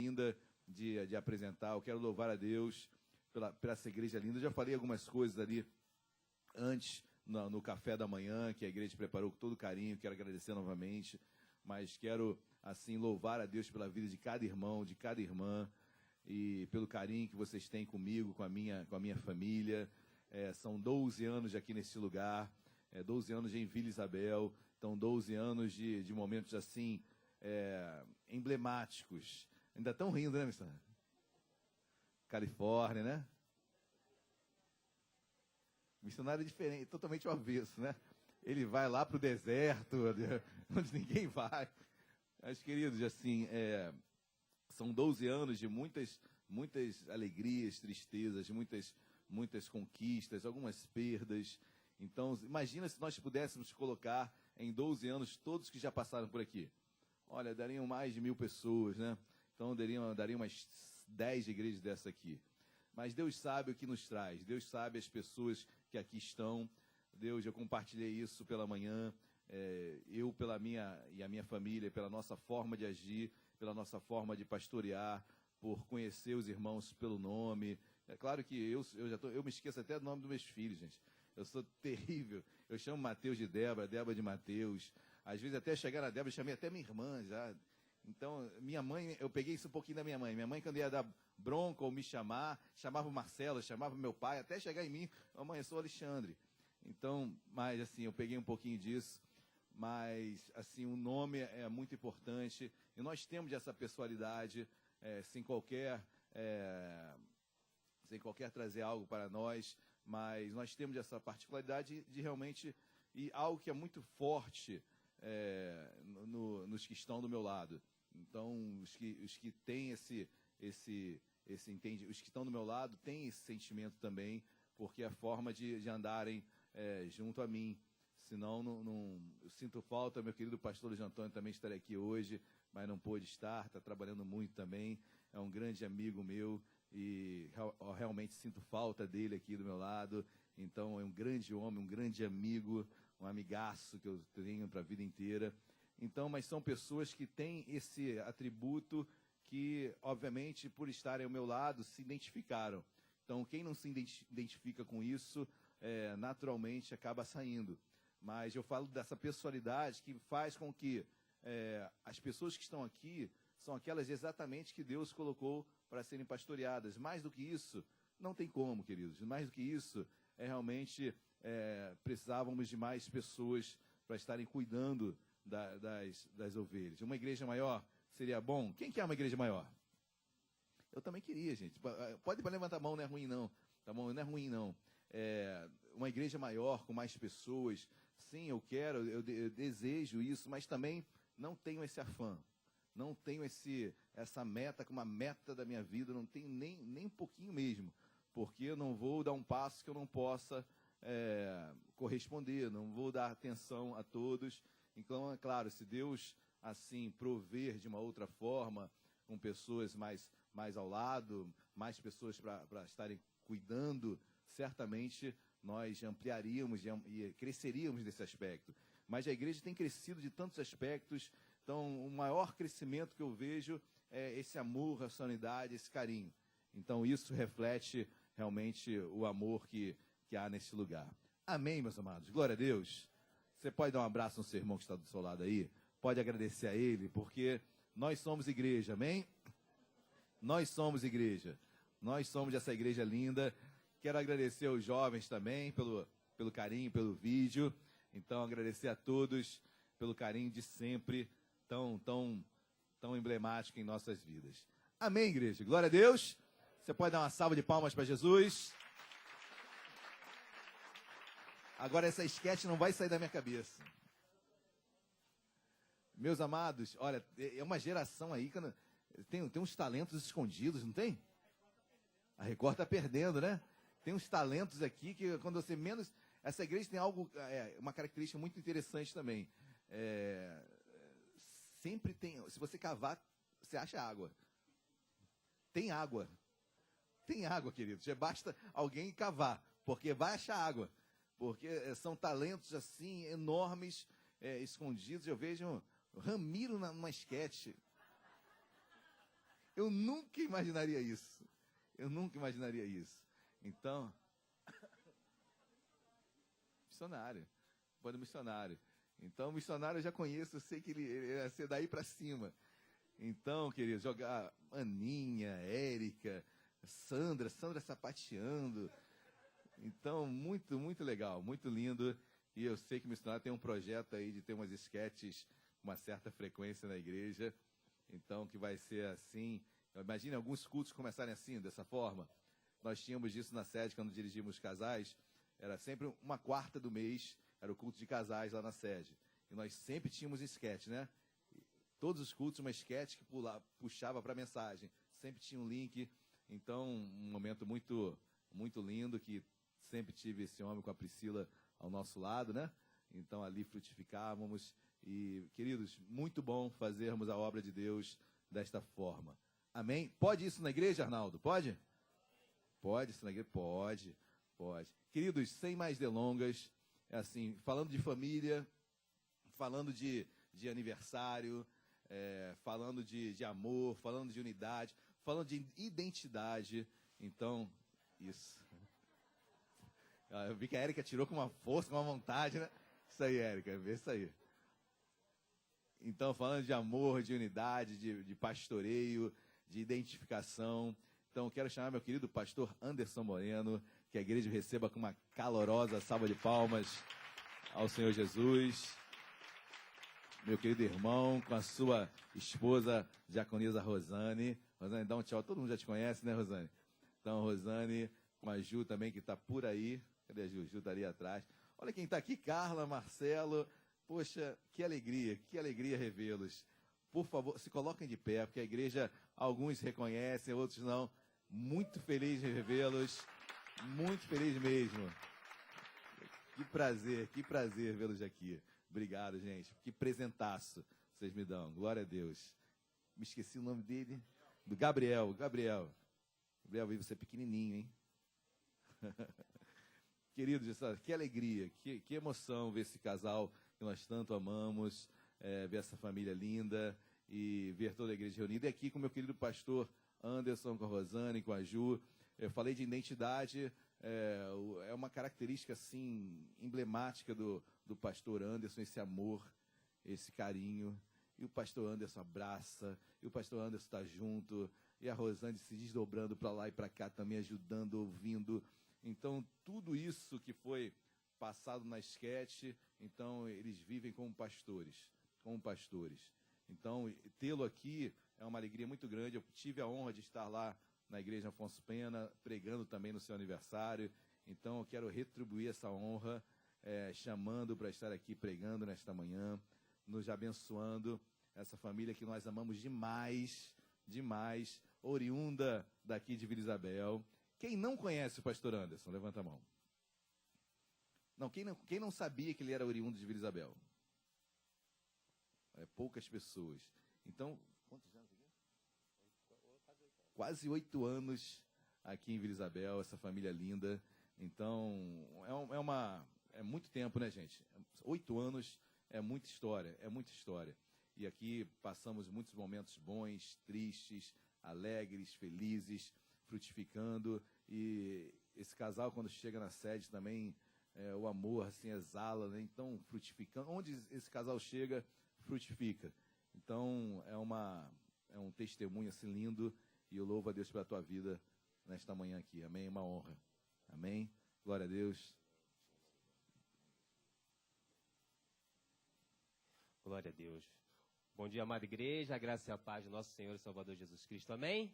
linda de apresentar. Eu quero louvar a Deus pela essa igreja linda. Eu já falei algumas coisas ali antes, no café da manhã, que a igreja preparou com todo carinho. Quero agradecer novamente, mas quero, assim, louvar a Deus pela vida de cada irmão, de cada irmã, e pelo carinho que vocês têm comigo, com a minha família. São 12 anos aqui nesse lugar, 12 anos em Vila Isabel, então 12 anos de momentos assim, emblemáticos. Ainda estão rindo, né, missionário? Califórnia, né? Missionário é diferente, totalmente o avesso, né? Ele vai lá para o deserto, onde ninguém vai. Mas, queridos, assim, são 12 anos de muitas alegrias, tristezas, muitas conquistas, algumas perdas. Então, imagina se nós pudéssemos colocar em 12 anos todos que já passaram por aqui. Olha, dariam mais de 1000 pessoas, né? Então, dariam umas 10 igrejas dessa aqui. Mas Deus sabe o que nos traz. Deus sabe as pessoas que aqui estão. Deus, eu compartilhei isso pela manhã. Eu, pela minha família, pela nossa forma de agir, pela nossa forma de pastorear, por conhecer os irmãos pelo nome. É claro que eu me esqueço até do nome dos meus filhos, gente. Eu sou terrível. Eu chamo Mateus de Débora, Débora de Mateus. Às vezes até chegar na Débora, chamei até minha irmã já. Então, minha mãe, eu peguei isso um pouquinho da minha mãe. Minha mãe, quando ia dar bronca ou me chamava o Marcelo, chamava meu pai, até chegar em mim, mamãe, eu sou Alexandre. Então, mas assim, eu peguei um pouquinho disso. Mas, assim, o nome é muito importante. E nós temos essa pessoalidade, sem qualquer trazer algo para nós, mas nós temos essa particularidade de realmente, e algo que é muito forte nos que estão do meu lado. Então, os que têm os que estão do meu lado têm esse sentimento também, porque é a forma de andarem junto a mim. Senão, eu sinto falta, meu querido pastor Luiz Antônio também estaria aqui hoje, mas não pôde estar, está trabalhando muito também, é um grande amigo meu, e realmente sinto falta dele aqui do meu lado. Então, é um grande homem, um grande amigo, um amigaço que eu tenho para a vida inteira. Então, mas são pessoas que têm esse atributo que, obviamente, por estarem ao meu lado, se identificaram. Então, quem não se identifica com isso, naturalmente acaba saindo. Mas eu falo dessa pessoalidade que faz com que as pessoas que estão aqui são aquelas exatamente que Deus colocou para serem pastoreadas. Mais do que isso, não tem como, queridos. Mais do que isso, realmente precisávamos de mais pessoas para estarem cuidando das ovelhas. Uma igreja maior seria bom. Quem quer uma igreja maior? Eu também queria, gente. Pode levantar a mão, não é ruim não. Tá bom? Não é ruim não. Uma igreja maior, com mais pessoas. Sim, eu quero, eu desejo isso, mas também não tenho esse afã. Não tenho essa meta como a meta da minha vida, não tenho nem um pouquinho mesmo. Porque eu não vou dar um passo que eu não possa corresponder, não vou dar atenção a todos. Então, é claro, se Deus, assim, prover de uma outra forma, com pessoas mais ao lado, mais pessoas para estarem cuidando, certamente nós ampliaríamos e cresceríamos nesse aspecto. Mas a igreja tem crescido de tantos aspectos, então o maior crescimento que eu vejo é esse amor, essa unidade, esse carinho. Então isso reflete realmente o amor que há nesse lugar. Amém, meus amados? Glória a Deus. Você pode dar um abraço no seu irmão que está do seu lado aí? Pode agradecer a ele, porque nós somos igreja, amém? Nós somos igreja. Nós somos essa igreja linda. Quero agradecer aos jovens também pelo carinho, pelo vídeo. Então, agradecer a todos pelo carinho de sempre, tão emblemático em nossas vidas. Amém, igreja? Glória a Deus. Você pode dar uma salva de palmas para Jesus. Agora essa esquete não vai sair da minha cabeça. Meus amados, olha, é uma geração aí que tem uns talentos escondidos, não tem? A Record está perdendo, né? Tem uns talentos aqui que quando você menos... Essa igreja tem algo, uma característica muito interessante também. Sempre tem... Se você cavar, você acha água. Tem água. Tem água, querido. Já basta alguém cavar, porque vai achar água. Porque são talentos, assim, enormes, escondidos. Eu vejo Ramiro numa esquete. Eu nunca imaginaria isso. Eu nunca imaginaria isso. Então, missionário. Bando missionário. Então, o missionário eu já conheço, eu sei que ele ia ser daí para cima. Então, querido, jogar Aninha, Érica, Sandra sapateando. Então, muito, muito legal, muito lindo. E eu sei que o missionário tem um projeto aí de ter umas esquetes com uma certa frequência na igreja. Então, que vai ser assim. Imagine alguns cultos começarem assim, dessa forma. Nós tínhamos isso na sede quando dirigimos casais. Era sempre uma quarta do mês, era o culto de casais lá na sede. E nós sempre tínhamos esquete, né? Todos os cultos, uma esquete que puxava para a mensagem. Sempre tinha um link. Então, um momento muito, muito lindo, que sempre tive esse homem com a Priscila ao nosso lado, né? Então, ali frutificávamos. E, queridos, muito bom fazermos a obra de Deus desta forma. Amém? Pode isso na igreja, Arnaldo? Pode? Pode isso na igreja? Pode, pode. Queridos, sem mais delongas, assim, falando de família, falando de aniversário, falando de amor, falando de unidade, falando de identidade. Então, isso. Eu vi que a Érica tirou com uma força, com uma vontade, né? Isso aí, Érica, vê isso aí. Então, falando de amor, de unidade, de pastoreio, de identificação. Então, quero chamar meu querido pastor Anderson Moreno, que a igreja receba com uma calorosa salva de palmas ao Senhor Jesus. Meu querido irmão, com a sua esposa, diaconisa Rosane. Rosane, dá um tchau. Todo mundo já te conhece, né, Rosane? Então, Rosane, com a Ju também, que está por aí. Cadê a Ju? Ju está ali atrás. Olha quem está aqui, Carla, Marcelo. Poxa, que alegria revê-los. Por favor, se coloquem de pé, porque a igreja, alguns reconhecem, outros não. Muito feliz de revê-los. Muito feliz mesmo. Que prazer vê-los aqui. Obrigado, gente. Que presentaço vocês me dão. Glória a Deus. Me esqueci o nome dele. Do Gabriel. Gabriel, vive você pequenininho, hein? Queridos, que alegria, que emoção ver esse casal que nós tanto amamos, ver essa família linda e ver toda a igreja reunida. E aqui com o meu querido pastor Anderson, com a Rosane, com a Ju. Eu falei de identidade, é uma característica assim emblemática do pastor Anderson, esse amor, esse carinho. E o pastor Anderson abraça, e o pastor Anderson está junto, e a Rosane se desdobrando para lá e para cá também, ajudando, ouvindo. Então, tudo isso que foi passado na esquete, então, eles vivem como pastores. Então, tê-lo aqui é uma alegria muito grande. Eu tive a honra de estar lá na Igreja Afonso Pena, pregando também no seu aniversário. Então, eu quero retribuir essa honra, chamando para estar aqui pregando nesta manhã, nos abençoando, essa família que nós amamos demais, demais, oriunda daqui de Vila Isabel. Quem não conhece o pastor Anderson? Levanta a mão. Não, quem não sabia que ele era oriundo de Vila Isabel? Poucas pessoas. Então, quantos anos aqui? Quase 8 anos aqui em Vila Isabel, essa família linda. Então, é muito tempo, né, gente? 8 anos é muita história. E aqui passamos muitos momentos bons, tristes, alegres, felizes, frutificando. E esse casal, quando chega na sede também, o amor assim exala, né? Então, frutificando. Onde esse casal chega, frutifica. Então, é um testemunho assim lindo, e eu louvo a Deus pela tua vida nesta manhã aqui. Amém? Uma honra. Amém? Glória a Deus. Glória a Deus. Bom dia, amada igreja, a graça e a paz do nosso Senhor e Salvador Jesus Cristo. Amém?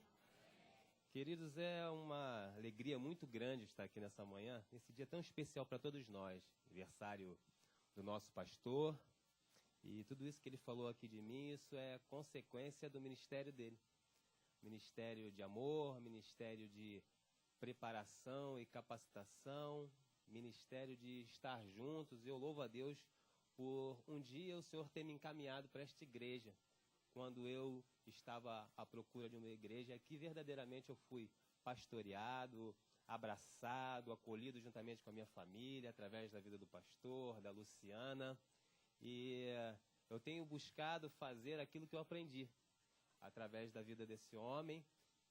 Queridos, é uma alegria muito grande estar aqui nessa manhã, nesse dia tão especial para todos nós, aniversário do nosso pastor. E tudo isso que ele falou aqui de mim, isso é consequência do ministério dele. Ministério de amor, ministério de preparação e capacitação, ministério de estar juntos. Eu louvo a Deus por um dia o Senhor ter me encaminhado para esta igreja, quando eu estava à procura de uma igreja, que verdadeiramente eu fui pastoreado, abraçado, acolhido juntamente com a minha família, através da vida do pastor, da Luciana. E eu tenho buscado fazer aquilo que eu aprendi. através da vida desse homem,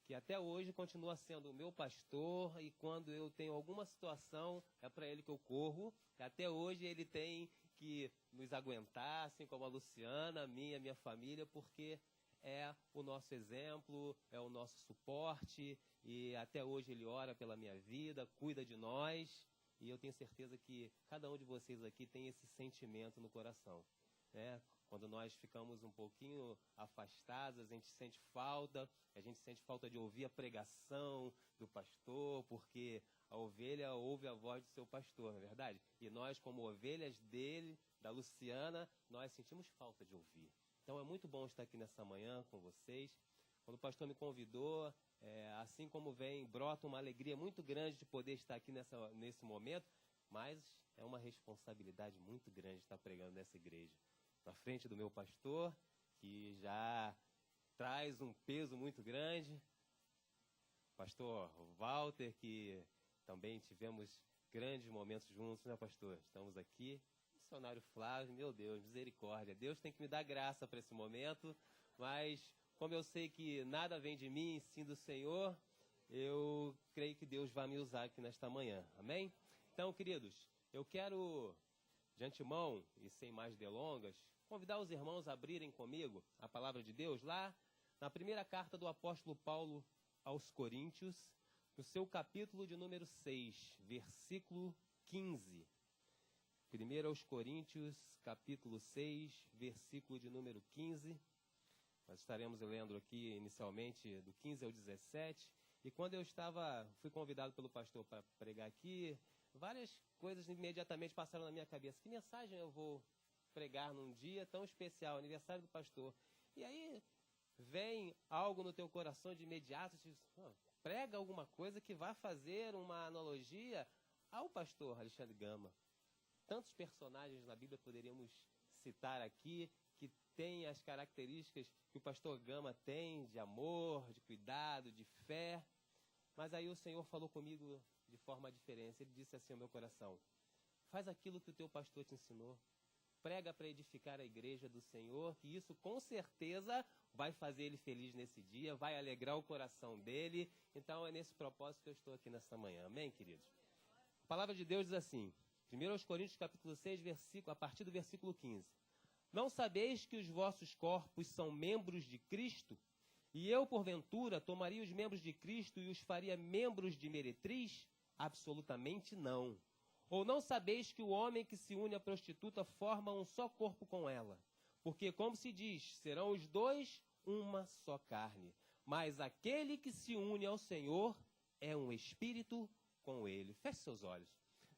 que até hoje continua sendo o meu pastor, e quando eu tenho alguma situação, é para ele que eu corro. Até hoje ele tem que nos aguentar, assim como a Luciana, a minha família, porque é o nosso exemplo, é o nosso suporte, e até hoje ele ora pela minha vida, cuida de nós, e eu tenho certeza que cada um de vocês aqui tem esse sentimento no coração, né? Quando nós ficamos um pouquinho afastados, a gente sente falta de ouvir a pregação do pastor, porque a ovelha ouve a voz do seu pastor, não é verdade? E nós, como ovelhas dele, da Luciana, nós sentimos falta de ouvir. Então é muito bom estar aqui nessa manhã com vocês. Quando o pastor me convidou, assim como brota uma alegria muito grande de poder estar aqui nesse momento, mas é uma responsabilidade muito grande estar pregando nessa igreja. Na frente do meu pastor, que já traz um peso muito grande. Pastor Walter, que também tivemos grandes momentos juntos, né, pastor? Estamos aqui. Missionário Flávio, meu Deus, misericórdia. Deus tem que me dar graça para esse momento, mas como eu sei que nada vem de mim, sim do Senhor, eu creio que Deus vai me usar aqui nesta manhã. Amém? Então, queridos, eu quero, de antemão e sem mais delongas, convidar os irmãos a abrirem comigo a palavra de Deus lá na primeira carta do apóstolo Paulo aos Coríntios, no seu capítulo de número 6, versículo 15. 1 aos Coríntios, capítulo 6, versículo de número 15. Nós estaremos lendo aqui inicialmente do 15 ao 17. E quando eu fui convidado pelo pastor para pregar aqui, várias coisas imediatamente passaram na minha cabeça. Que mensagem eu vou pregar num dia tão especial, aniversário do pastor? E aí vem algo no teu coração de imediato, prega alguma coisa que vá fazer uma analogia ao pastor Alexandre Gama. Tantos personagens na Bíblia poderíamos citar aqui, que têm as características que o pastor Gama tem, de amor, de cuidado, de fé. Mas aí o Senhor falou comigo de forma diferente. Ele disse assim ao meu coração: faz aquilo que o teu pastor te ensinou. Prega para edificar a igreja do Senhor, que isso com certeza vai fazer ele feliz nesse dia, vai alegrar o coração dele. Então é nesse propósito que eu estou aqui nessa manhã. Amém, queridos? A palavra de Deus diz assim, 1 aos Coríntios, capítulo 6, a partir do versículo 15. Não sabeis que os vossos corpos são membros de Cristo? E eu, porventura, tomaria os membros de Cristo e os faria membros de meretriz? Absolutamente não. Ou não sabeis que o homem que se une à prostituta forma um só corpo com ela? Porque, como se diz, serão os dois uma só carne. Mas aquele que se une ao Senhor é um espírito com ele. Feche seus olhos.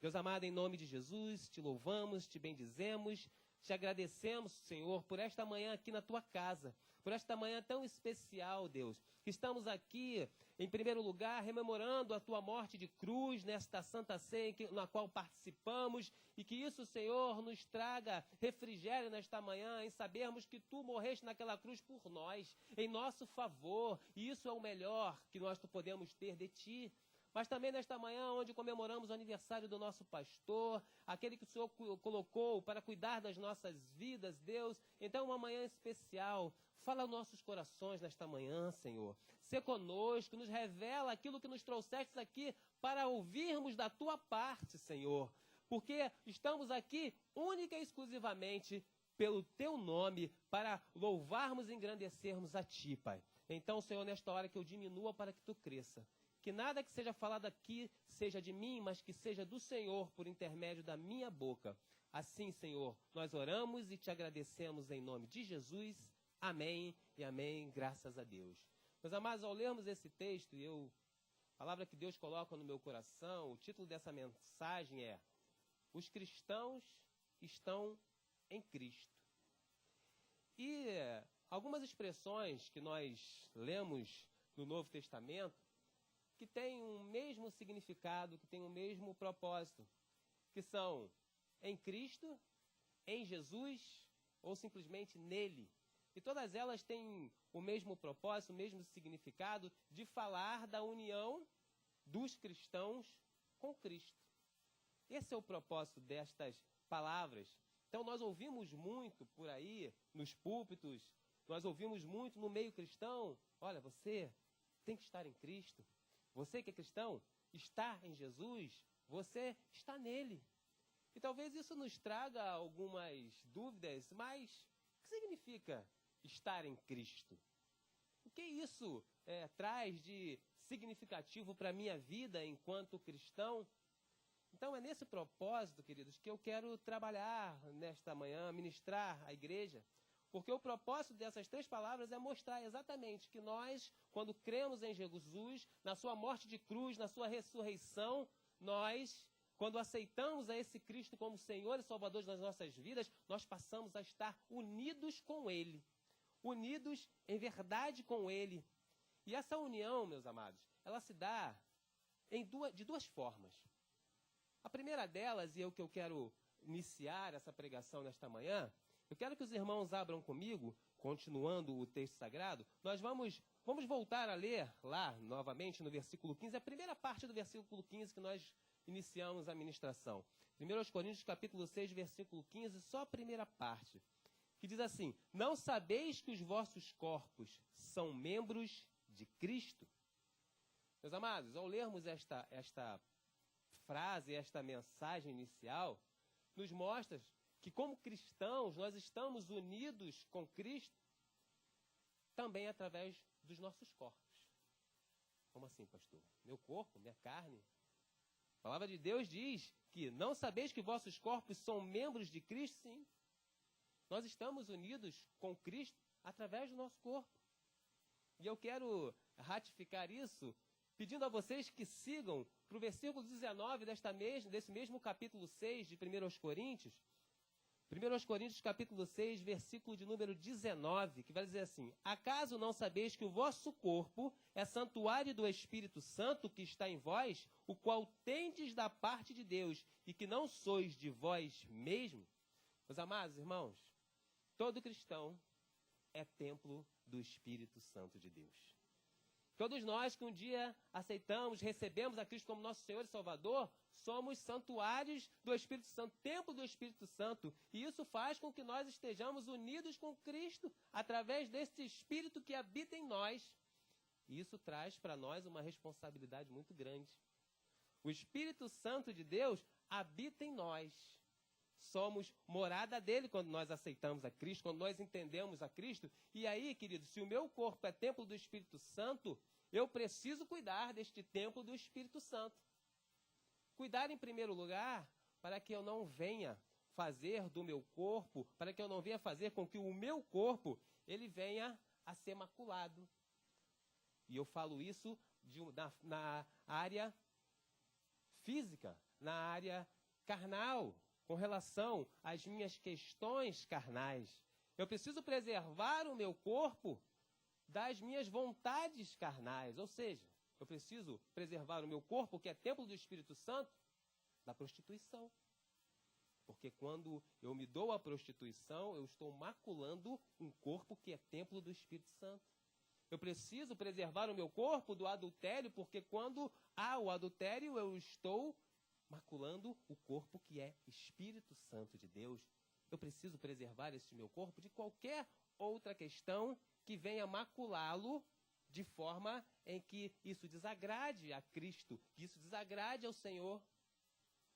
Deus amado, em nome de Jesus, te louvamos, te bendizemos, te agradecemos, Senhor, por esta manhã aqui na tua casa, por esta manhã tão especial, Deus, que estamos aqui, em primeiro lugar, rememorando a tua morte de cruz nesta Santa Ceia na qual participamos, e que isso, Senhor, nos traga refrigério nesta manhã, em sabermos que tu morreste naquela cruz por nós, em nosso favor, e isso é o melhor que nós podemos ter de ti. Mas também nesta manhã, onde comemoramos o aniversário do nosso pastor, aquele que o Senhor colocou para cuidar das nossas vidas, Deus. Então, uma manhã especial. Fala aos nossos corações nesta manhã, Senhor. Sê conosco, nos revela aquilo que nos trouxeste aqui para ouvirmos da tua parte, Senhor. Porque estamos aqui única e exclusivamente pelo teu nome, para louvarmos e engrandecermos a ti, Pai. Então, Senhor, nesta hora que eu diminua para que tu cresça. Que nada que seja falado aqui seja de mim, mas que seja do Senhor por intermédio da minha boca. Assim, Senhor, nós oramos e te agradecemos em nome de Jesus. Amém e amém, graças a Deus. Meus amados, ao lermos esse texto, a palavra que Deus coloca no meu coração, o título dessa mensagem é: os cristãos estão em Cristo. E algumas expressões que nós lemos no Novo Testamento, que tem o mesmo significado, que tem o mesmo propósito, que são em Cristo, em Jesus ou simplesmente nele. E todas elas têm o mesmo propósito, o mesmo significado de falar da união dos cristãos com Cristo. Esse é o propósito destas palavras. Então nós ouvimos muito por aí, nos púlpitos, nós ouvimos muito no meio cristão, olha, você tem que estar em Cristo. Você que é cristão, está em Jesus, você está nele. E talvez isso nos traga algumas dúvidas, mas o que significa estar em Cristo? O que isso traz de significativo para a minha vida enquanto cristão? Então é nesse propósito, queridos, que eu quero trabalhar nesta manhã, ministrar à igreja, porque o propósito dessas 3 palavras é mostrar exatamente que nós, quando cremos em Jesus, na sua morte de cruz, na sua ressurreição, nós, quando aceitamos a esse Cristo como Senhor e Salvador das nossas vidas, nós passamos a estar unidos com Ele, unidos em verdade com Ele. E essa união, meus amados, ela se dá de 2 formas. A primeira delas, e é o que eu quero iniciar essa pregação nesta manhã, eu quero que os irmãos abram comigo, continuando o texto sagrado, nós vamos voltar a ler lá, novamente, no versículo 15, a primeira parte do versículo 15 que nós iniciamos a ministração. 1 Coríntios, capítulo 6, versículo 15, só a primeira parte, que diz assim: não sabeis que os vossos corpos são membros de Cristo? Meus amados, ao lermos esta frase, esta mensagem inicial, nos mostra que como cristãos nós estamos unidos com Cristo também através dos nossos corpos. Como assim, pastor? Meu corpo, minha carne? A palavra de Deus diz que não sabeis que vossos corpos são membros de Cristo? Sim. Nós estamos unidos com Cristo através do nosso corpo. E eu quero ratificar isso pedindo a vocês que sigam para o versículo 19 desse mesmo capítulo 6 de 1 Coríntios. 1 Coríntios, capítulo 6, versículo de número 19, que vai dizer assim: acaso não sabeis que o vosso corpo é santuário do Espírito Santo que está em vós, o qual tendes da parte de Deus, e que não sois de vós mesmo? Meus amados irmãos, todo cristão é templo do Espírito Santo de Deus. Todos nós que um dia aceitamos, recebemos a Cristo como nosso Senhor e Salvador, somos santuários do Espírito Santo, templo do Espírito Santo. E isso faz com que nós estejamos unidos com Cristo através desse Espírito que habita em nós. E isso traz para nós uma responsabilidade muito grande. O Espírito Santo de Deus habita em nós. Somos morada dele quando nós aceitamos a Cristo, quando nós entendemos a Cristo. E aí, querido, se o meu corpo é templo do Espírito Santo, eu preciso cuidar deste templo do Espírito Santo. Cuidar em primeiro lugar para que eu não venha fazer do meu corpo, para que eu não venha fazer com que o meu corpo ele venha a ser maculado. E eu falo isso na área física, na área carnal, com relação às minhas questões carnais. Eu preciso preservar o meu corpo das minhas vontades carnais, ou seja, eu preciso preservar o meu corpo, que é templo do Espírito Santo, da prostituição. Porque quando eu me dou à prostituição, eu estou maculando um corpo que é templo do Espírito Santo. Eu preciso preservar o meu corpo do adultério, porque quando há o adultério, eu estou maculando o corpo que é Espírito Santo de Deus. Eu preciso preservar esse meu corpo de qualquer outra questão que venha maculá-lo de forma em que isso desagrade a Cristo, que isso desagrade ao Senhor.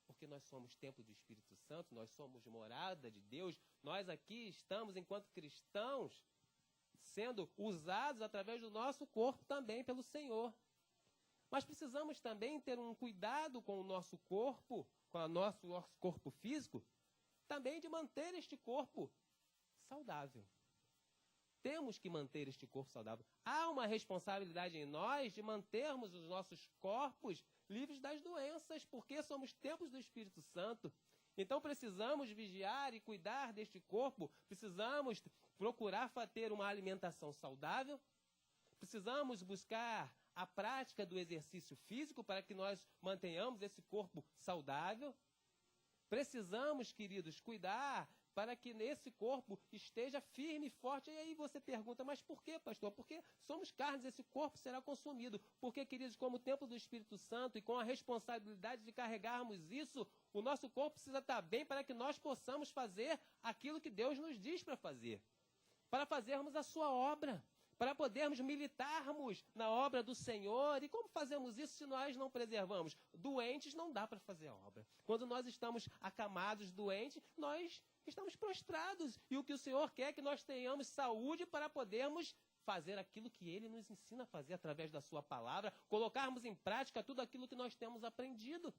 Porque nós somos templo do Espírito Santo, nós somos morada de Deus, nós aqui estamos, enquanto cristãos, sendo usados através do nosso corpo também pelo Senhor. Mas precisamos também ter um cuidado com o nosso corpo, com o nosso corpo físico, também de manter este corpo saudável. Temos que manter este corpo saudável. Há uma responsabilidade em nós de mantermos os nossos corpos livres das doenças, porque somos templos do Espírito Santo. Então precisamos vigiar e cuidar deste corpo, precisamos procurar ter uma alimentação saudável, precisamos buscar a prática do exercício físico para que nós mantenhamos esse corpo saudável. Precisamos, queridos, cuidar para que nesse corpo esteja firme e forte. E aí você pergunta, mas por quê, pastor? Porque somos carnes, esse corpo será consumido. Porque, queridos, como templo do Espírito Santo e com a responsabilidade de carregarmos isso, o nosso corpo precisa estar bem para que nós possamos fazer aquilo que Deus nos diz para fazer. para fazermos a sua obra, para podermos militarmos na obra do Senhor. E como fazemos isso se nós não preservamos? Doentes não dá para fazer a obra. Quando nós estamos acamados, doentes, nós estamos prostrados. E o que o Senhor quer é que nós tenhamos saúde para podermos fazer aquilo que Ele nos ensina a fazer através da sua palavra, colocarmos em prática tudo aquilo que nós temos aprendido.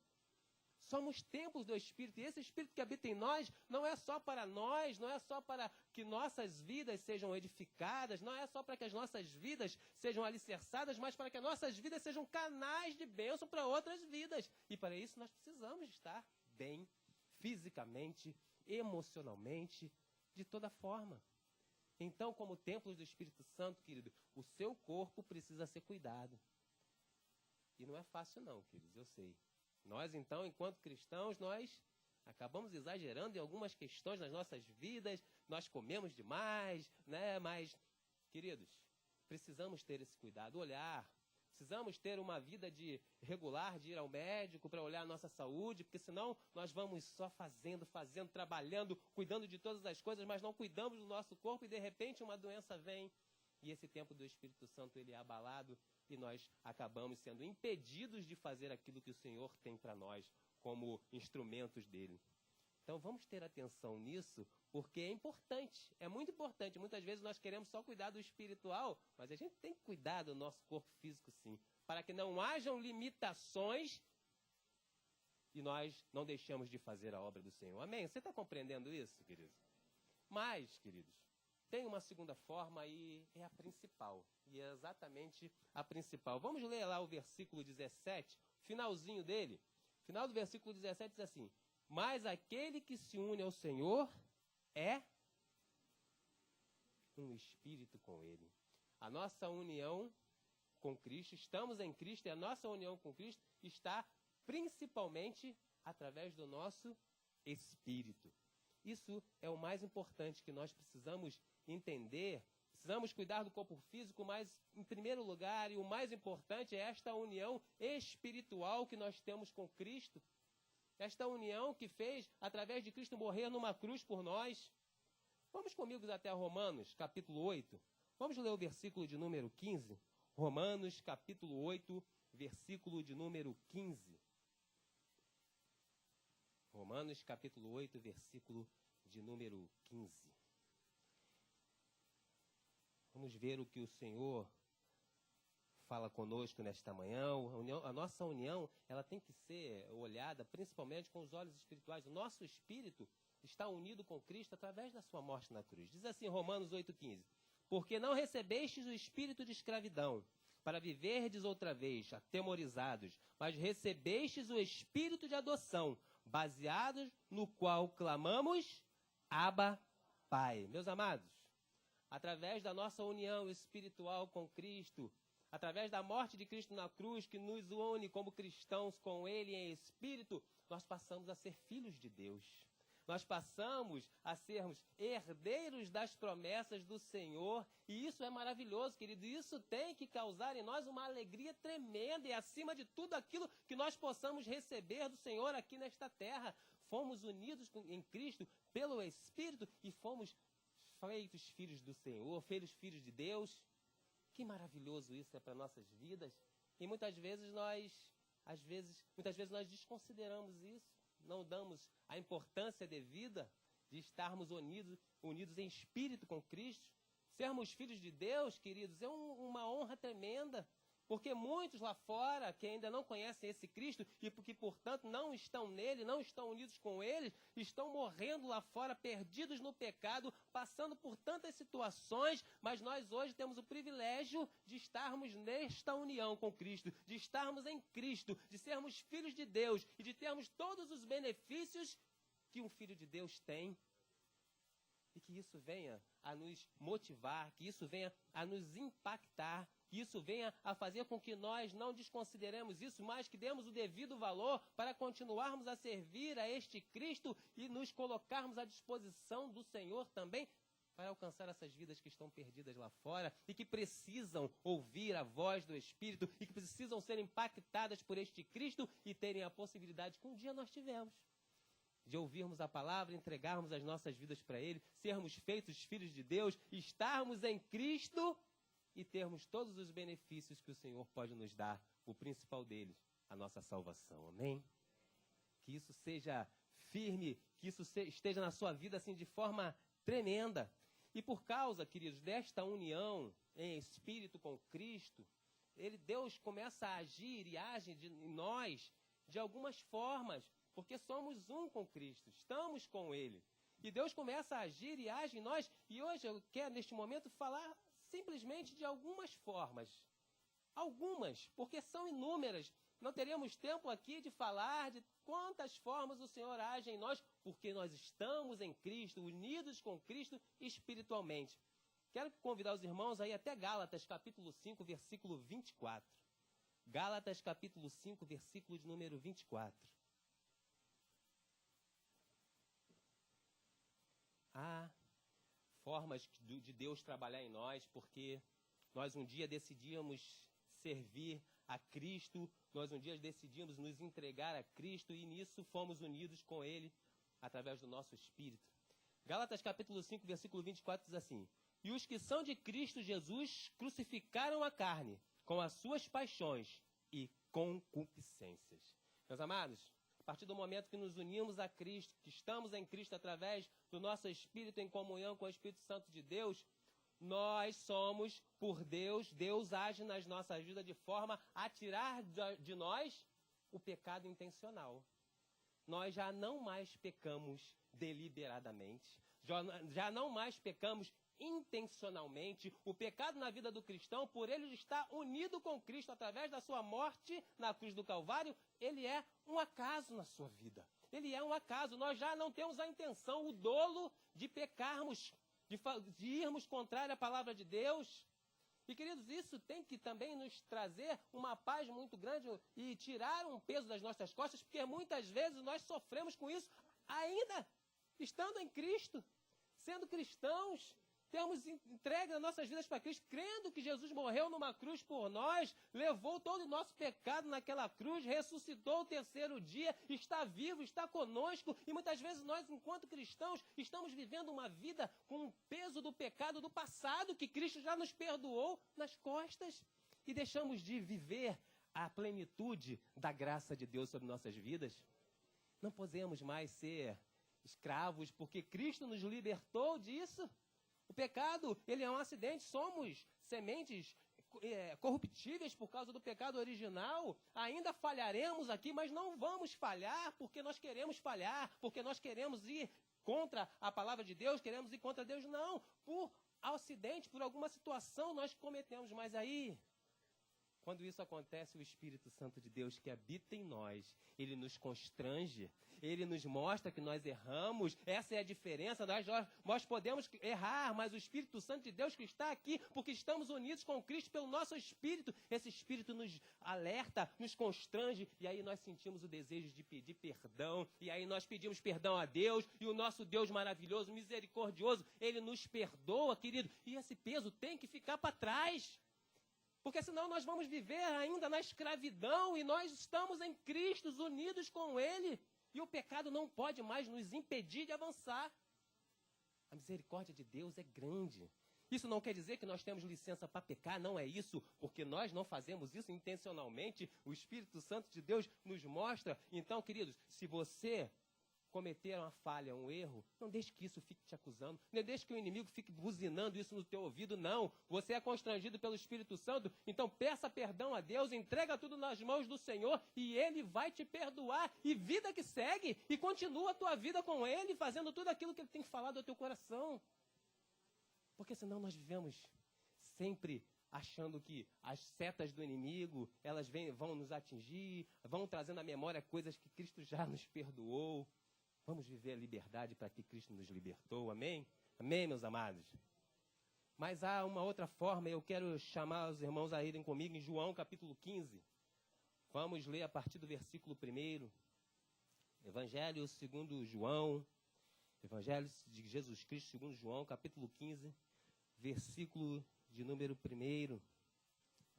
Somos templos do Espírito, e esse Espírito que habita em nós não é só para nós, não é só para que nossas vidas sejam edificadas, não é só para que as nossas vidas sejam alicerçadas, mas para que as nossas vidas sejam canais de bênção para outras vidas. E para isso nós precisamos estar bem, fisicamente, emocionalmente, de toda forma. Então, como templos do Espírito Santo, querido, o seu corpo precisa ser cuidado. E não é fácil não, queridos, eu sei. Nós, então, enquanto cristãos, nós acabamos exagerando em algumas questões nas nossas vidas, nós comemos demais, né? Mas, queridos, precisamos ter esse cuidado, olhar. Precisamos ter uma vida regular, de ir ao médico para olhar a nossa saúde, porque senão nós vamos só fazendo, trabalhando, cuidando de todas as coisas, mas não cuidamos do nosso corpo e, de repente, uma doença vem. E esse tempo do Espírito Santo, ele é abalado e nós acabamos sendo impedidos de fazer aquilo que o Senhor tem para nós como instrumentos dele. Então vamos ter atenção nisso, porque é importante, é muito importante. Muitas vezes nós queremos só cuidar do espiritual, mas a gente tem que cuidar do nosso corpo físico sim, para que não hajam limitações e nós não deixamos de fazer a obra do Senhor. Amém? Você está compreendendo isso, querido? Mas, queridos, tem uma segunda forma e é a principal. E é exatamente a principal. Vamos ler lá o versículo 17, finalzinho dele. Final do versículo 17 diz assim: mas aquele que se une ao Senhor é um espírito com Ele. A nossa união com Cristo, estamos em Cristo, e a nossa união com Cristo está principalmente através do nosso espírito. Isso é o mais importante que nós precisamos entender. Precisamos cuidar do corpo físico, mas, em primeiro lugar, e o mais importante, é esta união espiritual que nós temos com Cristo. Esta união que fez, através de Cristo, morrer numa cruz por nós. Vamos comigo até Romanos, capítulo 8. Vamos ler o versículo de número 15. Romanos, capítulo 8, versículo de número 15. Romanos, capítulo 8, versículo de número 15. Vamos ver o que o Senhor fala conosco nesta manhã. A nossa união, ela tem que ser olhada principalmente com os olhos espirituais. O nosso espírito está unido com Cristo através da sua morte na cruz. Diz assim, Romanos 8,15. Porque não recebestes o espírito de escravidão, para viverdes outra vez, atemorizados, mas recebestes o espírito de adoção, baseados no qual clamamos, Abba, Pai. Meus amados, através da nossa união espiritual com Cristo, através da morte de Cristo na cruz, que nos une como cristãos com Ele em espírito, nós passamos a ser filhos de Deus. Nós passamos a sermos herdeiros das promessas do Senhor, e isso é maravilhoso, querido. Isso tem que causar em nós uma alegria tremenda, e acima de tudo aquilo que nós possamos receber do Senhor aqui nesta terra. Fomos unidos em Cristo pelo Espírito e fomos feitos filhos do Senhor, feitos filhos de Deus. Que maravilhoso isso é para nossas vidas. E muitas vezes nós desconsideramos isso, não damos a importância devida de estarmos unidos em espírito com Cristo. Sermos filhos de Deus, queridos, é uma honra tremenda. Porque muitos lá fora, que ainda não conhecem esse Cristo e que, portanto, não estão nele, não estão unidos com ele, estão morrendo lá fora, perdidos no pecado, passando por tantas situações, mas nós hoje temos o privilégio de estarmos nesta união com Cristo, de estarmos em Cristo, de sermos filhos de Deus e de termos todos os benefícios que um filho de Deus tem. E que isso venha a nos motivar, que isso venha a nos impactar, que isso venha a fazer com que nós não desconsideremos isso, mas que demos o devido valor para continuarmos a servir a este Cristo e nos colocarmos à disposição do Senhor também para alcançar essas vidas que estão perdidas lá fora e que precisam ouvir a voz do Espírito e que precisam ser impactadas por este Cristo e terem a possibilidade que um dia nós tivemos. de ouvirmos a palavra, entregarmos as nossas vidas para Ele, sermos feitos filhos de Deus, estarmos em Cristo e termos todos os benefícios que o Senhor pode nos dar, o principal deles, a nossa salvação. Amém? Que isso seja firme, que isso esteja na sua vida assim de forma tremenda. E por causa, queridos, desta união em espírito com Cristo, Deus começa a agir e age em nós de algumas formas, porque somos um com Cristo, estamos com Ele. E Deus começa a agir e age em nós, e hoje eu quero, neste momento, falar simplesmente de algumas formas. Algumas, porque são inúmeras. Não teremos tempo aqui de falar de quantas formas o Senhor age em nós, porque nós estamos em Cristo, unidos com Cristo espiritualmente. Quero convidar os irmãos aí até Gálatas, capítulo 5, versículo 24. Gálatas, capítulo 5, versículo de número 24. Há formas de Deus trabalhar em nós, porque nós um dia decidimos servir a Cristo, nós um dia decidimos nos entregar a Cristo e nisso fomos unidos com Ele através do nosso Espírito. Gálatas capítulo 5, versículo 24 diz assim: E os que são de Cristo Jesus crucificaram a carne com as suas paixões e concupiscências. Meus amados, a partir do momento que nos unimos a Cristo, que estamos em Cristo através do nosso Espírito em comunhão com o Espírito Santo de Deus, nós somos por Deus, Deus age nas nossas vidas de forma a tirar de nós o pecado intencional. Nós já não mais pecamos deliberadamente, já não mais pecamos intencionalmente. O pecado na vida do cristão, por ele estar unido com Cristo através da sua morte na cruz do Calvário, ele é um acaso na sua vida. Ele é um acaso. Nós já não temos a intenção, o dolo de pecarmos, de irmos contrário à palavra de Deus. E, queridos, isso tem que também nos trazer uma paz muito grande e tirar um peso das nossas costas, porque muitas vezes nós sofremos com isso ainda estando em Cristo, sendo cristãos. Temos entregue as nossas vidas para Cristo, crendo que Jesus morreu numa cruz por nós, levou todo o nosso pecado naquela cruz, ressuscitou o terceiro dia, está vivo, está conosco. E muitas vezes nós, enquanto cristãos, estamos vivendo uma vida com o peso do pecado do passado, que Cristo já nos perdoou nas costas. E deixamos de viver a plenitude da graça de Deus sobre nossas vidas. Não podemos mais ser escravos, porque Cristo nos libertou disso. O pecado, ele é um acidente, somos sementes corruptíveis por causa do pecado original. Ainda falharemos aqui, mas não vamos falhar porque nós queremos falhar, porque nós queremos ir contra a palavra de Deus, queremos ir contra Deus. Não, por acidente, por alguma situação nós cometemos, mas aí, quando isso acontece, o Espírito Santo de Deus que habita em nós, ele nos constrange, ele nos mostra que nós erramos. Essa é a diferença. Nós podemos errar, mas o Espírito Santo de Deus que está aqui, porque estamos unidos com Cristo pelo nosso Espírito, esse Espírito nos alerta, nos constrange, e aí nós sentimos o desejo de pedir perdão, e aí nós pedimos perdão a Deus, e o nosso Deus maravilhoso, misericordioso, ele nos perdoa, querido, e esse peso tem que ficar para trás. Porque senão nós vamos viver ainda na escravidão e nós estamos em Cristo, unidos com Ele. E o pecado não pode mais nos impedir de avançar. A misericórdia de Deus é grande. Isso não quer dizer que nós temos licença para pecar, não é isso, porque nós não fazemos isso intencionalmente. O Espírito Santo de Deus nos mostra. Então, queridos, se você cometer uma falha, um erro, não deixe que isso fique te acusando, não deixe que o inimigo fique buzinando isso no teu ouvido, não. Você é constrangido pelo Espírito Santo, então peça perdão a Deus, entrega tudo nas mãos do Senhor e Ele vai te perdoar. E vida que segue, e continua a tua vida com Ele, fazendo tudo aquilo que Ele tem falado ao teu coração. Porque senão nós vivemos sempre achando que as setas do inimigo, elas vão nos atingir, vão trazendo à memória coisas que Cristo já nos perdoou. Vamos viver a liberdade para que Cristo nos libertou, amém? Amém, meus amados? Mas há uma outra forma, eu quero chamar os irmãos a irem comigo em João capítulo 15. Vamos ler a partir do versículo 1. Evangelho segundo João, Evangelho de Jesus Cristo segundo João, capítulo 15, versículo de número 1.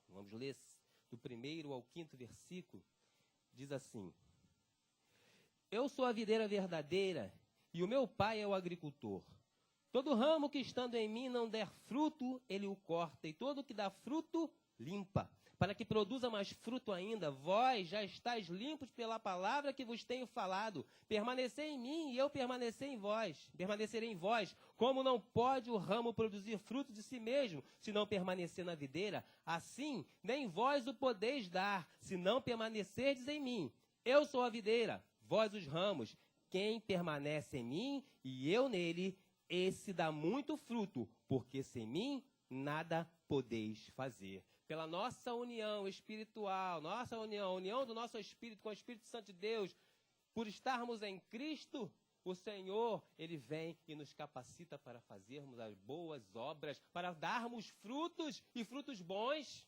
Vamos ler do 1º ao 5º versículo. Diz assim: Eu sou a videira verdadeira e o meu pai é o agricultor. Todo ramo que estando em mim não der fruto, ele o corta, e todo que dá fruto, limpa, para que produza mais fruto ainda. Vós já estáis limpos pela palavra que vos tenho falado. Permanecei em mim e eu permanecerei em vós. Como não pode o ramo produzir fruto de si mesmo, se não permanecer na videira, assim nem vós o podeis dar, se não permanecerdes em mim. Eu sou a videira, vós os ramos. Quem permanece em mim e eu nele, esse dá muito fruto, porque sem mim nada podeis fazer. Pela nossa união espiritual, nossa união, a união do nosso espírito com o Espírito Santo de Deus, por estarmos em Cristo, o Senhor, Ele vem e nos capacita para fazermos as boas obras, para darmos frutos e frutos bons.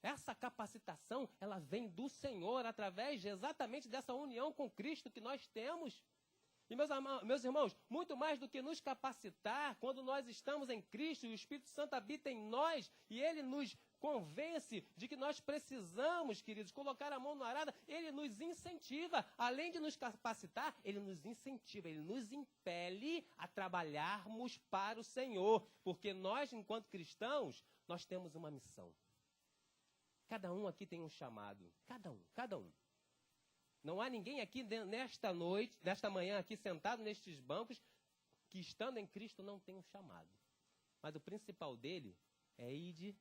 Essa capacitação, ela vem do Senhor, através exatamente dessa união com Cristo que nós temos. E meus irmãos, muito mais do que nos capacitar, quando nós estamos em Cristo e o Espírito Santo habita em nós e Ele nos convence de que nós precisamos, queridos, colocar a mão no arado, Ele nos incentiva. Além de nos capacitar, Ele nos incentiva, Ele nos impele a trabalharmos para o Senhor. Porque nós, enquanto cristãos, nós temos uma missão. Cada um aqui tem um chamado. Cada um. Não há ninguém aqui nesta manhã, aqui sentado nestes bancos, que estando em Cristo não tem um chamado. Mas o principal dele é ir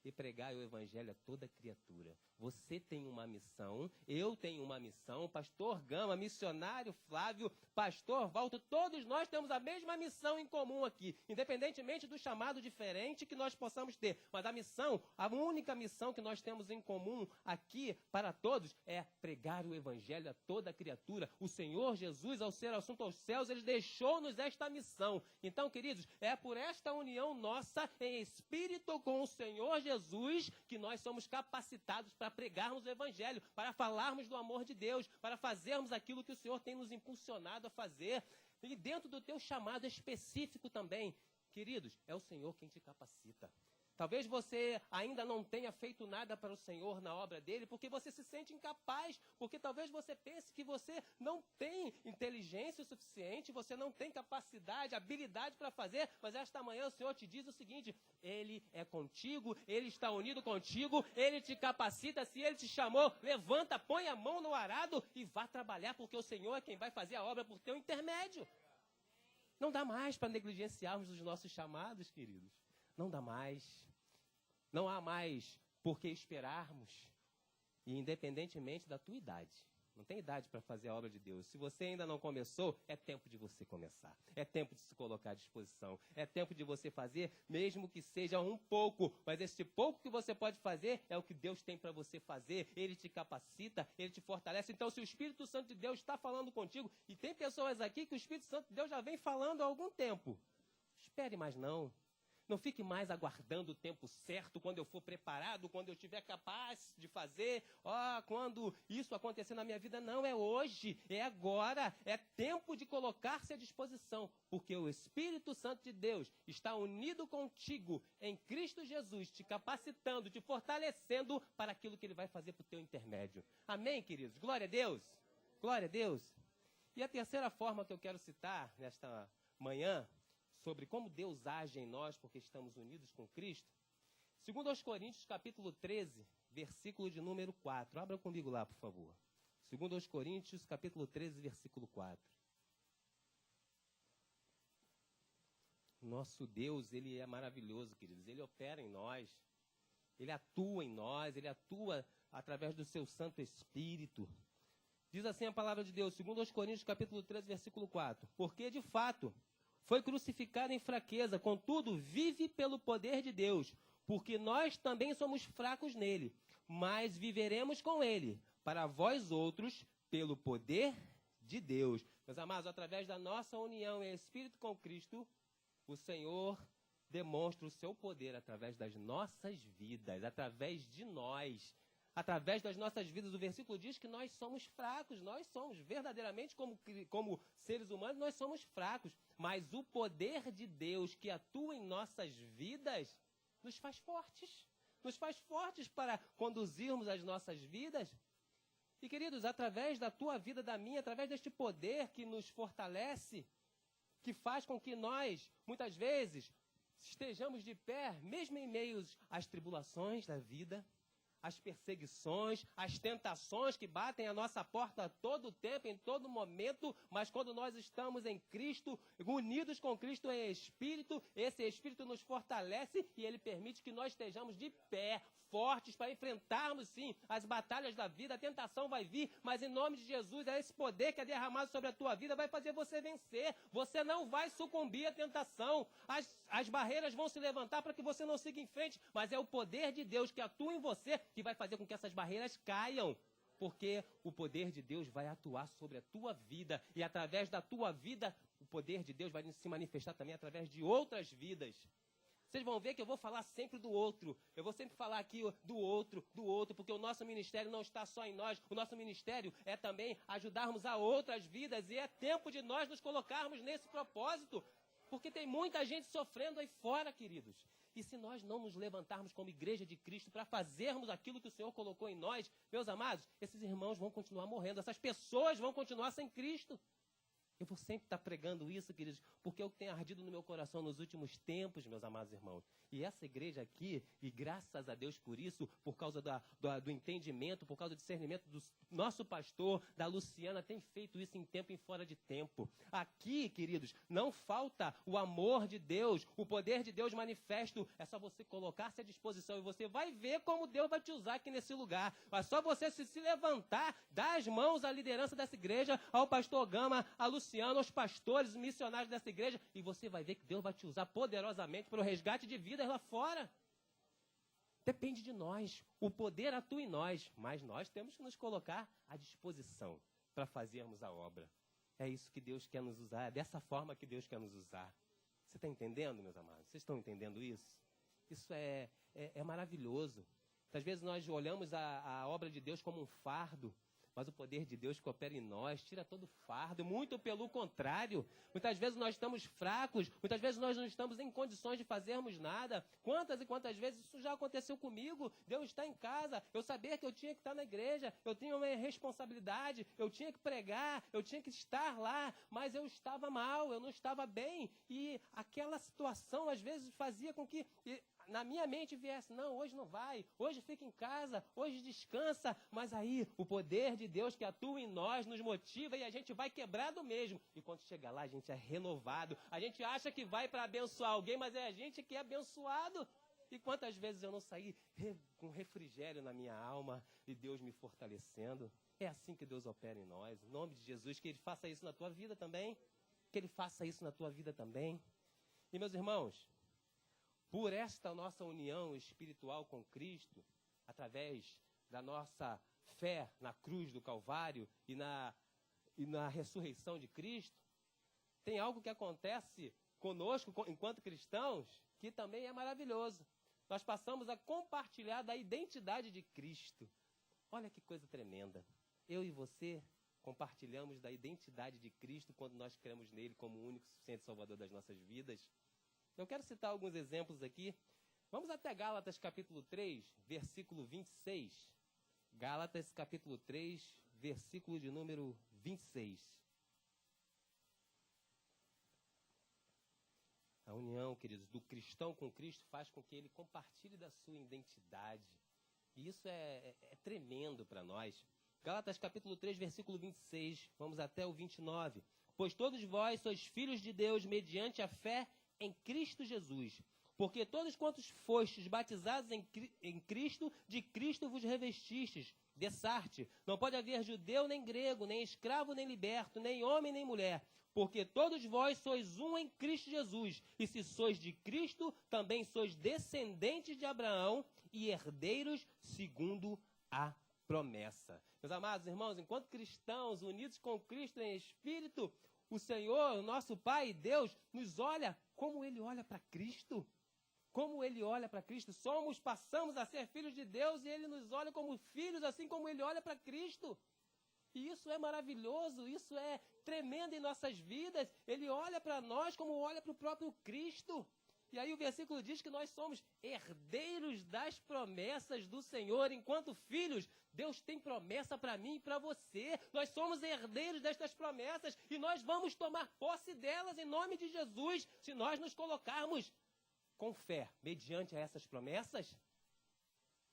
e pregar o evangelho a toda criatura. Você tem uma missão, eu tenho uma missão, pastor Gama, missionário Flávio, pastor Walter, todos nós temos a mesma missão em comum aqui, independentemente do chamado diferente que nós possamos ter. Mas a única missão que nós temos em comum aqui para todos é pregar o evangelho a toda criatura. O Senhor Jesus, ao ser assunto aos céus, Ele deixou-nos esta missão. Então, queridos, é por esta união nossa em espírito com o Senhor Jesus que nós somos capacitados para pregarmos o evangelho, para falarmos do amor de Deus, para fazermos aquilo que o Senhor tem nos impulsionado a fazer. E dentro do teu chamado específico também, queridos, é o Senhor quem te capacita. Talvez você ainda não tenha feito nada para o Senhor na obra dele, porque você se sente incapaz, porque talvez você pense que você não tem inteligência o suficiente, você não tem capacidade, habilidade para fazer, mas esta manhã o Senhor te diz o seguinte: Ele é contigo, Ele está unido contigo, Ele te capacita, se Ele te chamou, levanta, põe a mão no arado e vá trabalhar, porque o Senhor é quem vai fazer a obra por teu intermédio. Não dá mais para negligenciarmos os nossos chamados, queridos. Não dá mais. Não há mais por que esperarmos. E independentemente da tua idade. Não tem idade para fazer a obra de Deus. Se você ainda não começou, é tempo de você começar. É tempo de se colocar à disposição. É tempo de você fazer, mesmo que seja um pouco. Mas esse pouco que você pode fazer é o que Deus tem para você fazer. Ele te capacita, Ele te fortalece. Então, se o Espírito Santo de Deus está falando contigo, e tem pessoas aqui que o Espírito Santo de Deus já vem falando há algum tempo, espere mais não. Não fique mais aguardando o tempo certo, quando eu for preparado, quando eu estiver capaz de fazer, quando isso acontecer na minha vida. Não, é hoje, é agora, é tempo de colocar-se à disposição, porque o Espírito Santo de Deus está unido contigo em Cristo Jesus, te capacitando, te fortalecendo para aquilo que Ele vai fazer por teu intermédio. Amém, queridos? Glória a Deus! Glória a Deus! E a terceira forma que eu quero citar nesta manhã, sobre como Deus age em nós, porque estamos unidos com Cristo. Segundo aos Coríntios, capítulo 13, versículo de número 4. Abra comigo lá, por favor. Segundo aos Coríntios, capítulo 13, versículo 4. Nosso Deus, Ele é maravilhoso, queridos. Ele opera em nós. Ele atua em nós. Ele atua através do seu Santo Espírito. Diz assim a palavra de Deus, segundo aos Coríntios, capítulo 13, versículo 4. Porque, de fato, foi crucificado em fraqueza, contudo, vive pelo poder de Deus, porque nós também somos fracos nele, mas viveremos com ele, para vós outros, pelo poder de Deus. Meus amados, através da nossa união em Espírito com Cristo, o Senhor demonstra o seu poder através das nossas vidas, através de nós. Através das nossas vidas, o versículo diz que nós somos fracos, nós somos verdadeiramente como seres humanos, nós somos fracos, mas o poder de Deus que atua em nossas vidas nos faz fortes para conduzirmos as nossas vidas. E, queridos, através da tua vida, da minha, através deste poder que nos fortalece, que faz com que nós, muitas vezes, estejamos de pé, mesmo em meio às tribulações da vida, às perseguições, às tentações que batem a nossa porta a todo tempo, em todo momento, mas quando nós estamos em Cristo, unidos com Cristo em Espírito, esse Espírito nos fortalece e ele permite que nós estejamos de pé, fortes, para enfrentarmos, sim, as batalhas da vida. A tentação vai vir, mas em nome de Jesus, é esse poder que é derramado sobre a tua vida, vai fazer você vencer. Você não vai sucumbir à tentação. As barreiras vão se levantar para que você não siga em frente, mas é o poder de Deus que atua em você que vai fazer com que essas barreiras caiam. Porque o poder de Deus vai atuar sobre a tua vida, e através da tua vida, o poder de Deus vai se manifestar também através de outras vidas. Vocês vão ver que eu vou falar sempre do outro. Eu vou sempre falar aqui do outro, porque o nosso ministério não está só em nós. O nosso ministério é também ajudarmos a outras vidas. E é tempo de nós nos colocarmos nesse propósito. Porque tem muita gente sofrendo aí fora, queridos. E se nós não nos levantarmos como igreja de Cristo para fazermos aquilo que o Senhor colocou em nós, meus amados, esses irmãos vão continuar morrendo. Essas pessoas vão continuar sem Cristo. Eu vou sempre estar pregando isso, queridos, porque é o que tem ardido no meu coração nos últimos tempos, meus amados irmãos. E essa igreja aqui, e graças a Deus por isso, por causa do entendimento, por causa do discernimento do nosso pastor, da Luciana, tem feito isso em tempo e fora de tempo. Aqui, queridos, não falta o amor de Deus, o poder de Deus manifesto. É só você colocar-se à disposição e você vai ver como Deus vai te usar aqui nesse lugar. É só você se levantar, dar as mãos à liderança dessa igreja, ao pastor Gama, à Luciana, aos pastores, os missionários dessa igreja, e você vai ver que Deus vai te usar poderosamente para o resgate de vidas lá fora. Depende de nós. O poder atua em nós, mas nós temos que nos colocar à disposição para fazermos a obra. É isso que Deus quer nos usar, é dessa forma que Deus quer nos usar. Você está entendendo, meus amados? Vocês estão entendendo isso? Isso é maravilhoso. Às vezes nós olhamos a obra de Deus como um fardo, mas o poder de Deus que opera em nós tira todo o fardo, muito pelo contrário. Muitas vezes nós estamos fracos, muitas vezes nós não estamos em condições de fazermos nada. Quantas e quantas vezes isso já aconteceu comigo, de eu estar em casa, eu saber que eu tinha que estar na igreja, eu tinha uma responsabilidade, eu tinha que pregar, eu tinha que estar lá, mas eu estava mal, eu não estava bem, e aquela situação às vezes fazia com que na minha mente viesse, não, hoje não vai, hoje fica em casa, hoje descansa, mas aí o poder de Deus que atua em nós nos motiva e a gente vai quebrado mesmo. E quando chega lá, a gente é renovado, a gente acha que vai para abençoar alguém, mas é a gente que é abençoado. E quantas vezes eu não saí com refrigério na minha alma e Deus me fortalecendo? É assim que Deus opera em nós. Em nome de Jesus, que Ele faça isso na tua vida também. Que Ele faça isso na tua vida também. E meus irmãos, por esta nossa união espiritual com Cristo, através da nossa fé na cruz do Calvário e na ressurreição de Cristo, tem algo que acontece conosco enquanto cristãos que também é maravilhoso. Nós passamos a compartilhar da identidade de Cristo. Olha que coisa tremenda. Eu e você compartilhamos da identidade de Cristo quando nós cremos nele como o único e suficiente Salvador das nossas vidas. Eu quero citar alguns exemplos aqui. Vamos até Gálatas capítulo 3, versículo 26. Gálatas capítulo 3, versículo de número 26. A união, queridos, do cristão com Cristo faz com que ele compartilhe da sua identidade. E isso é tremendo para nós. Gálatas capítulo 3, versículo 26. Vamos até o 29. Pois todos vós sois filhos de Deus mediante a fé em Cristo Jesus. Porque todos quantos fostes batizados em Cristo, de Cristo vos revestistes. Dessarte, não pode haver judeu nem grego, nem escravo nem liberto, nem homem nem mulher. Porque todos vós sois um em Cristo Jesus. E se sois de Cristo, também sois descendentes de Abraão e herdeiros segundo a promessa. Meus amados irmãos, enquanto cristãos unidos com Cristo em espírito, o Senhor, o nosso Pai e Deus, nos olha como Ele olha para Cristo. Como Ele olha para Cristo. Passamos a ser filhos de Deus e Ele nos olha como filhos, assim como Ele olha para Cristo. E isso é maravilhoso, isso é tremendo em nossas vidas. Ele olha para nós como olha para o próprio Cristo. E aí o versículo diz que nós somos herdeiros das promessas do Senhor. Enquanto filhos, Deus tem promessa para mim e para você. Nós somos herdeiros destas promessas e nós vamos tomar posse delas em nome de Jesus, se nós nos colocarmos com fé, mediante a essas promessas.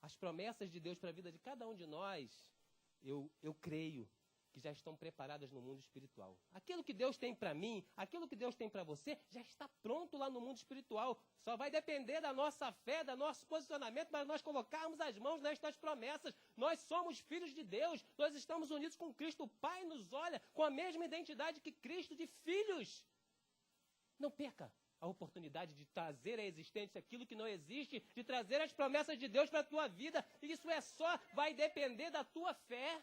As promessas de Deus para a vida de cada um de nós, eu creio que já estão preparadas no mundo espiritual. Aquilo que Deus tem para mim, aquilo que Deus tem para você, já está pronto lá no mundo espiritual. Só vai depender da nossa fé, do nosso posicionamento, para nós colocarmos as mãos nestas promessas. Nós somos filhos de Deus, nós estamos unidos com Cristo. O Pai nos olha com a mesma identidade que Cristo, de filhos. Não perca a oportunidade de trazer à existência aquilo que não existe, de trazer as promessas de Deus para a tua vida. E isso vai depender da tua fé.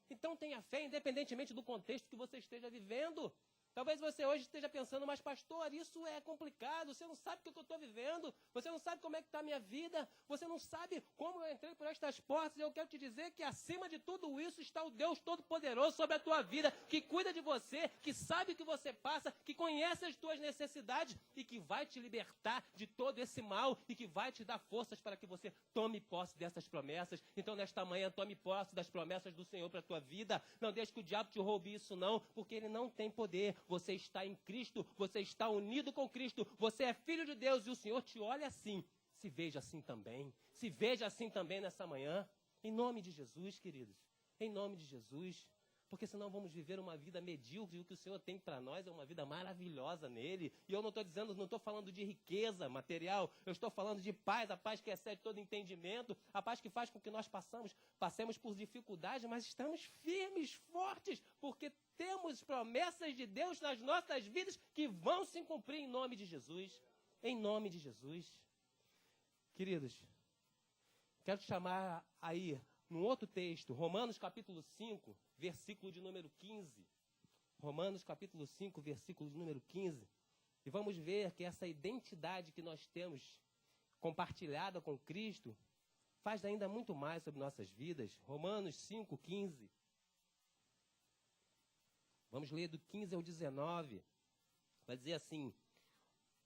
Então tenha fé, independentemente do contexto que você esteja vivendo. Talvez você hoje esteja pensando, mas pastor, isso é complicado, você não sabe o que eu estou vivendo, você não sabe como é que está a minha vida, você não sabe como eu entrei por estas portas. Eu quero te dizer que acima de tudo isso está o Deus Todo-Poderoso sobre a tua vida, que cuida de você, que sabe o que você passa, que conhece as tuas necessidades e que vai te libertar de todo esse mal e que vai te dar forças para que você tome posse dessas promessas. Então, nesta manhã, tome posse das promessas do Senhor para a tua vida. Não deixe que o diabo te roube isso, não, porque ele não tem poder. Você está em Cristo, você está unido com Cristo, você é filho de Deus e o Senhor te olha assim. Se veja assim também, se veja assim também nessa manhã, em nome de Jesus, queridos, em nome de Jesus, porque senão vamos viver uma vida medíocre e o que o Senhor tem para nós é uma vida maravilhosa nele. E eu não estou falando de riqueza material, eu estou falando de paz, a paz que excede todo entendimento, a paz que faz com que nós passemos por dificuldades, mas estamos firmes, fortes, porque temos promessas de Deus nas nossas vidas que vão se cumprir em nome de Jesus. Em nome de Jesus. Queridos, quero te chamar aí num outro texto, Romanos capítulo 5, versículo de número 15. Romanos capítulo 5, versículo de número 15. E vamos ver que essa identidade que nós temos compartilhada com Cristo faz ainda muito mais sobre nossas vidas. Romanos 5, 15. Vamos ler do 15 ao 19. Vai dizer assim: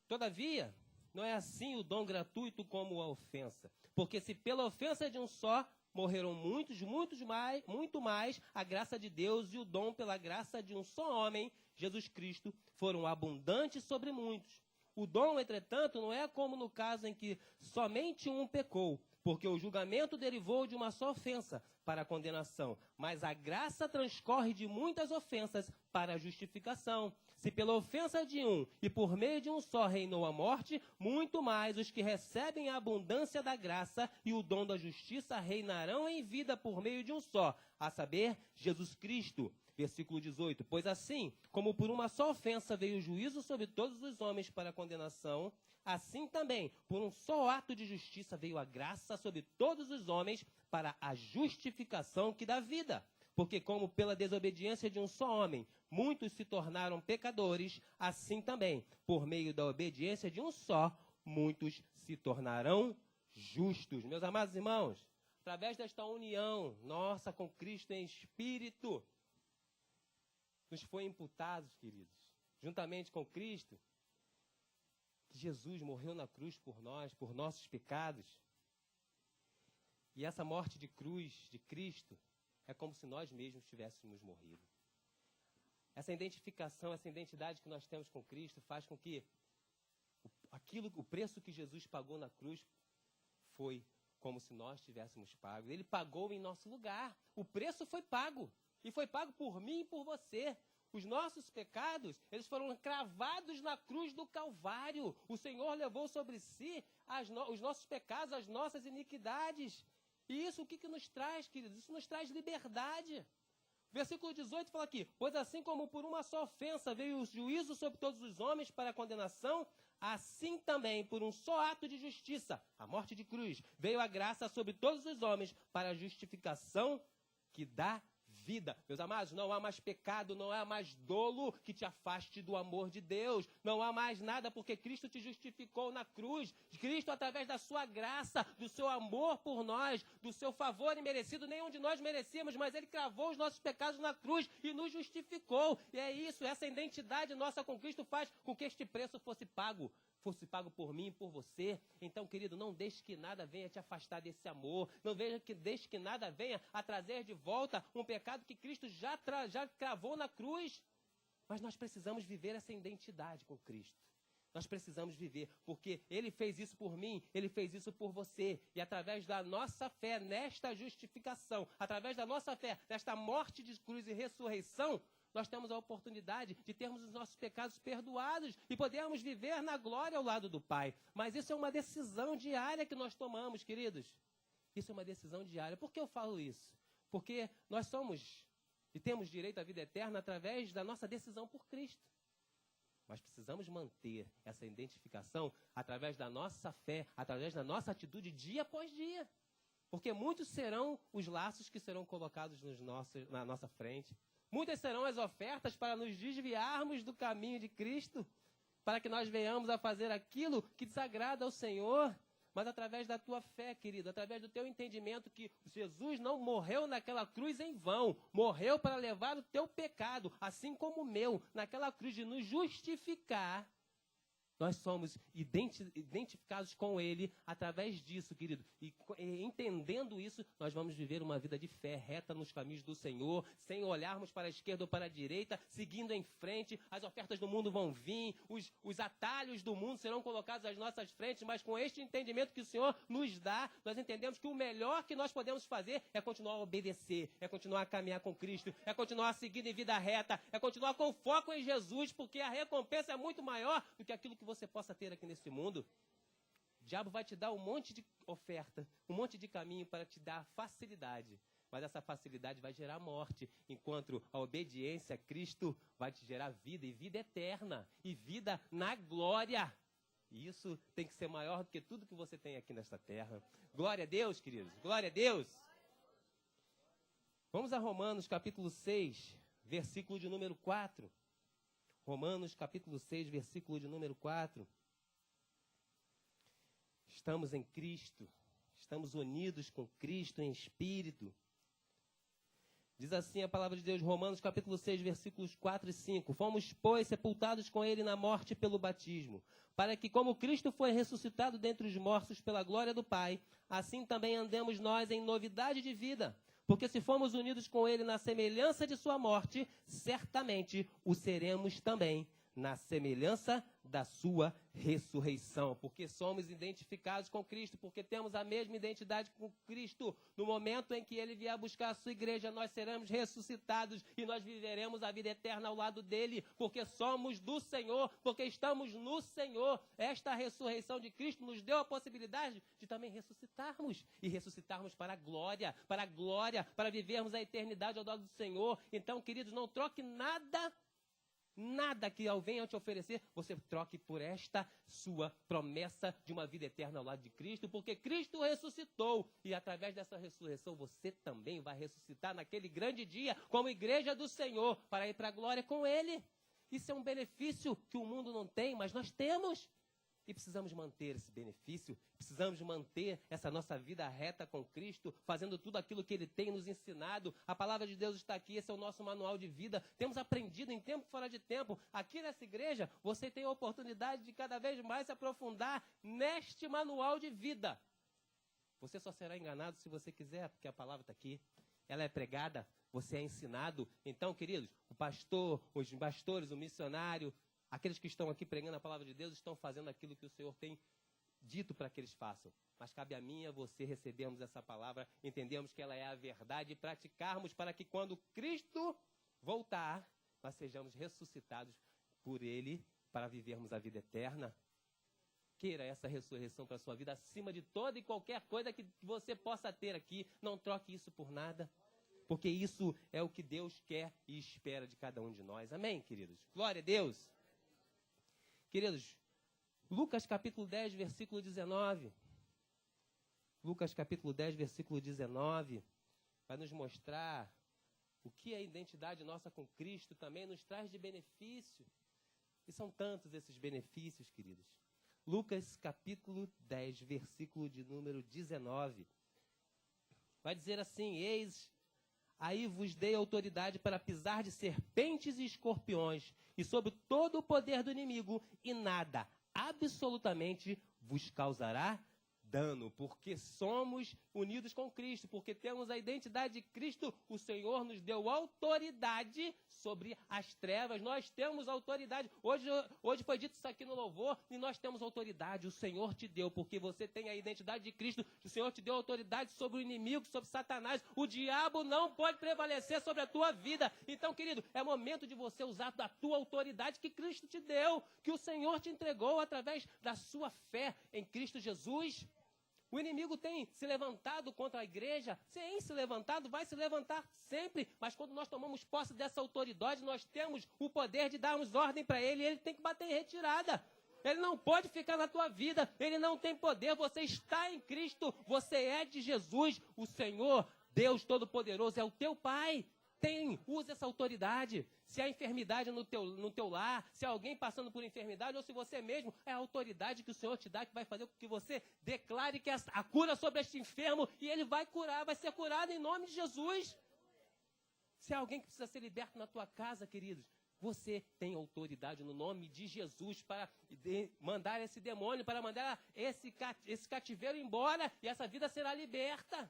todavia, não é assim o dom gratuito como a ofensa. Porque se pela ofensa de um só morreram muito mais a graça de Deus e o dom pela graça de um só homem, Jesus Cristo, foram abundantes sobre muitos. O dom, entretanto, não é como no caso em que somente um pecou, porque o julgamento derivou de uma só ofensa para a condenação, mas a graça transcorre de muitas ofensas para a justificação. Se pela ofensa de um e por meio de um só reinou a morte, muito mais os que recebem a abundância da graça e o dom da justiça reinarão em vida por meio de um só, a saber, Jesus Cristo. Versículo 18, pois assim, como por uma só ofensa veio o juízo sobre todos os homens para a condenação, assim também, por um só ato de justiça veio a graça sobre todos os homens para a justificação que dá vida. Porque como pela desobediência de um só homem, muitos se tornaram pecadores, assim também, por meio da obediência de um só, muitos se tornarão justos. Meus amados irmãos, através desta união nossa com Cristo em Espírito, nos foi imputado, queridos, juntamente com Cristo, que Jesus morreu na cruz por nós, por nossos pecados. E essa morte de cruz de Cristo é como se nós mesmos tivéssemos morrido. Essa identificação, essa identidade que nós temos com Cristo faz com que o preço que Jesus pagou na cruz foi como se nós tivéssemos pago. Ele pagou em nosso lugar. O preço foi pago. E foi pago por mim e por você. Os nossos pecados, eles foram cravados na cruz do Calvário. O Senhor levou sobre si os nossos pecados, as nossas iniquidades. E isso o que nos traz, queridos? Isso nos traz liberdade. Versículo 18 fala aqui: pois assim como por uma só ofensa veio o juízo sobre todos os homens para a condenação, assim também por um só ato de justiça, a morte de cruz, veio a graça sobre todos os homens para a justificação que dá vida. Meus amados, não há mais pecado, não há mais dolo que te afaste do amor de Deus. Não há mais nada, porque Cristo te justificou na cruz. Cristo, através da sua graça, do seu amor por nós, do seu favor imerecido, nenhum de nós merecíamos, mas Ele cravou os nossos pecados na cruz e nos justificou. E é isso, essa identidade nossa com Cristo faz com que este preço fosse pago fosse pago por mim e por você. Então, querido, não deixe que nada venha te afastar desse amor. Não deixe que nada venha a trazer de volta um pecado que Cristo já cravou na cruz. Mas nós precisamos viver essa identidade com Cristo. Nós precisamos viver, porque Ele fez isso por mim, Ele fez isso por você. E através da nossa fé nesta justificação, através da nossa fé nesta morte de cruz e ressurreição, nós temos a oportunidade de termos os nossos pecados perdoados e podermos viver na glória ao lado do Pai. Mas isso é uma decisão diária que nós tomamos, queridos. Isso é uma decisão diária. Por que eu falo isso? Porque nós somos e temos direito à vida eterna através da nossa decisão por Cristo. Mas precisamos manter essa identificação através da nossa fé, através da nossa atitude dia após dia. Porque muitos serão os laços que serão colocados na nossa frente. Muitas serão as ofertas para nos desviarmos do caminho de Cristo, para que nós venhamos a fazer aquilo que desagrada ao Senhor. Mas através da tua fé, querido, através do teu entendimento que Jesus não morreu naquela cruz em vão, morreu para levar o teu pecado, assim como o meu, naquela cruz de nos justificar. Nós somos identificados com Ele através disso, querido. E entendendo isso, nós vamos viver uma vida de fé reta nos caminhos do Senhor, sem olharmos para a esquerda ou para a direita, seguindo em frente. As ofertas do mundo vão vir, os atalhos do mundo serão colocados às nossas frentes, mas com este entendimento que o Senhor nos dá, nós entendemos que o melhor que nós podemos fazer é continuar a obedecer, é continuar a caminhar com Cristo, é continuar seguindo em vida reta, é continuar com foco em Jesus, porque a recompensa é muito maior do que aquilo que você possa ter aqui nesse mundo. O diabo vai te dar um monte de oferta, um monte de caminho para te dar facilidade. Mas essa facilidade vai gerar morte, enquanto a obediência a Cristo vai te gerar vida e vida eterna, e vida na glória. E isso tem que ser maior do que tudo que você tem aqui nesta terra. Glória a Deus, queridos, glória a Deus. Vamos a Romanos capítulo 6, versículo de número 4. Romanos capítulo 6, versículo de número 4. Estamos em Cristo, estamos unidos com Cristo em espírito. Diz assim a palavra de Deus, Romanos capítulo 6, versículos 4 e 5. Fomos, pois, sepultados com Ele na morte pelo batismo, para que, como Cristo foi ressuscitado dentre os mortos pela glória do Pai, assim também andemos nós em novidade de vida. Porque se formos unidos com Ele na semelhança de sua morte, certamente o seremos também na semelhança da sua ressurreição. Porque somos identificados com Cristo, porque temos a mesma identidade com Cristo. No momento em que Ele vier buscar a sua igreja, nós seremos ressuscitados e nós viveremos a vida eterna ao lado dEle, porque somos do Senhor, porque estamos no Senhor. Esta ressurreição de Cristo nos deu a possibilidade de também ressuscitarmos, e ressuscitarmos para a glória, para vivermos a eternidade ao lado do Senhor. Então, queridos, não troque nada que venha te oferecer, você troque por esta sua promessa de uma vida eterna ao lado de Cristo, porque Cristo ressuscitou, e através dessa ressurreição você também vai ressuscitar naquele grande dia, como igreja do Senhor, para ir para a glória com Ele. Isso é um benefício que o mundo não tem, mas nós temos. E precisamos manter esse benefício, precisamos manter essa nossa vida reta com Cristo, fazendo tudo aquilo que Ele tem nos ensinado. A palavra de Deus está aqui, esse é o nosso manual de vida. Temos aprendido em tempo fora de tempo. Aqui nessa igreja, você tem a oportunidade de cada vez mais se aprofundar neste manual de vida. Você só será enganado se você quiser, porque a palavra está aqui. Ela é pregada, você é ensinado. Então, queridos, o pastor, os pastores, o missionário, aqueles que estão aqui pregando a palavra de Deus estão fazendo aquilo que o Senhor tem dito para que eles façam. Mas cabe a mim e a você recebermos essa palavra, entendemos que ela é a verdade e praticarmos para que quando Cristo voltar, nós sejamos ressuscitados por Ele para vivermos a vida eterna. Queira essa ressurreição para a sua vida acima de toda e qualquer coisa que você possa ter aqui. Não troque isso por nada, porque isso é o que Deus quer e espera de cada um de nós. Amém, queridos? Glória a Deus! Queridos, Lucas capítulo 10, versículo 19. Lucas capítulo 10, versículo 19, vai nos mostrar o que a identidade nossa com Cristo também nos traz de benefício. E são tantos esses benefícios, queridos. Lucas capítulo 10, versículo de número 19. Vai dizer assim, eis, aí vos dei autoridade para pisar de serpentes e escorpiões, e sobre todo o poder do inimigo, e nada, absolutamente vos causará dano, porque somos unidos com Cristo, porque temos a identidade de Cristo. O Senhor nos deu autoridade sobre as trevas. Nós temos autoridade. Hoje foi dito isso aqui no louvor, e nós temos autoridade. O Senhor te deu, porque você tem a identidade de Cristo. O Senhor te deu autoridade sobre o inimigo, sobre Satanás. O diabo não pode prevalecer sobre a tua vida. Então, querido, é momento de você usar da tua autoridade que Cristo te deu, que o Senhor te entregou através da sua fé em Cristo Jesus. O inimigo tem se levantado contra a igreja, tem se levantado, vai se levantar sempre, mas quando nós tomamos posse dessa autoridade, nós temos o poder de darmos ordem para ele, e ele tem que bater em retirada. Ele não pode ficar na tua vida, ele não tem poder, você está em Cristo, você é de Jesus, o Senhor, Deus Todo-Poderoso, é o teu Pai. Usa essa autoridade. Se há enfermidade no teu lar, se há alguém passando por enfermidade, ou se você mesmo, é a autoridade que o Senhor te dá, que vai fazer com que você declare que a cura sobre este enfermo, e ele vai curar, vai ser curado em nome de Jesus. Se há alguém que precisa ser liberto na tua casa, queridos, você tem autoridade no nome de Jesus para mandar esse demônio, para mandar esse cativeiro embora, e essa vida será liberta.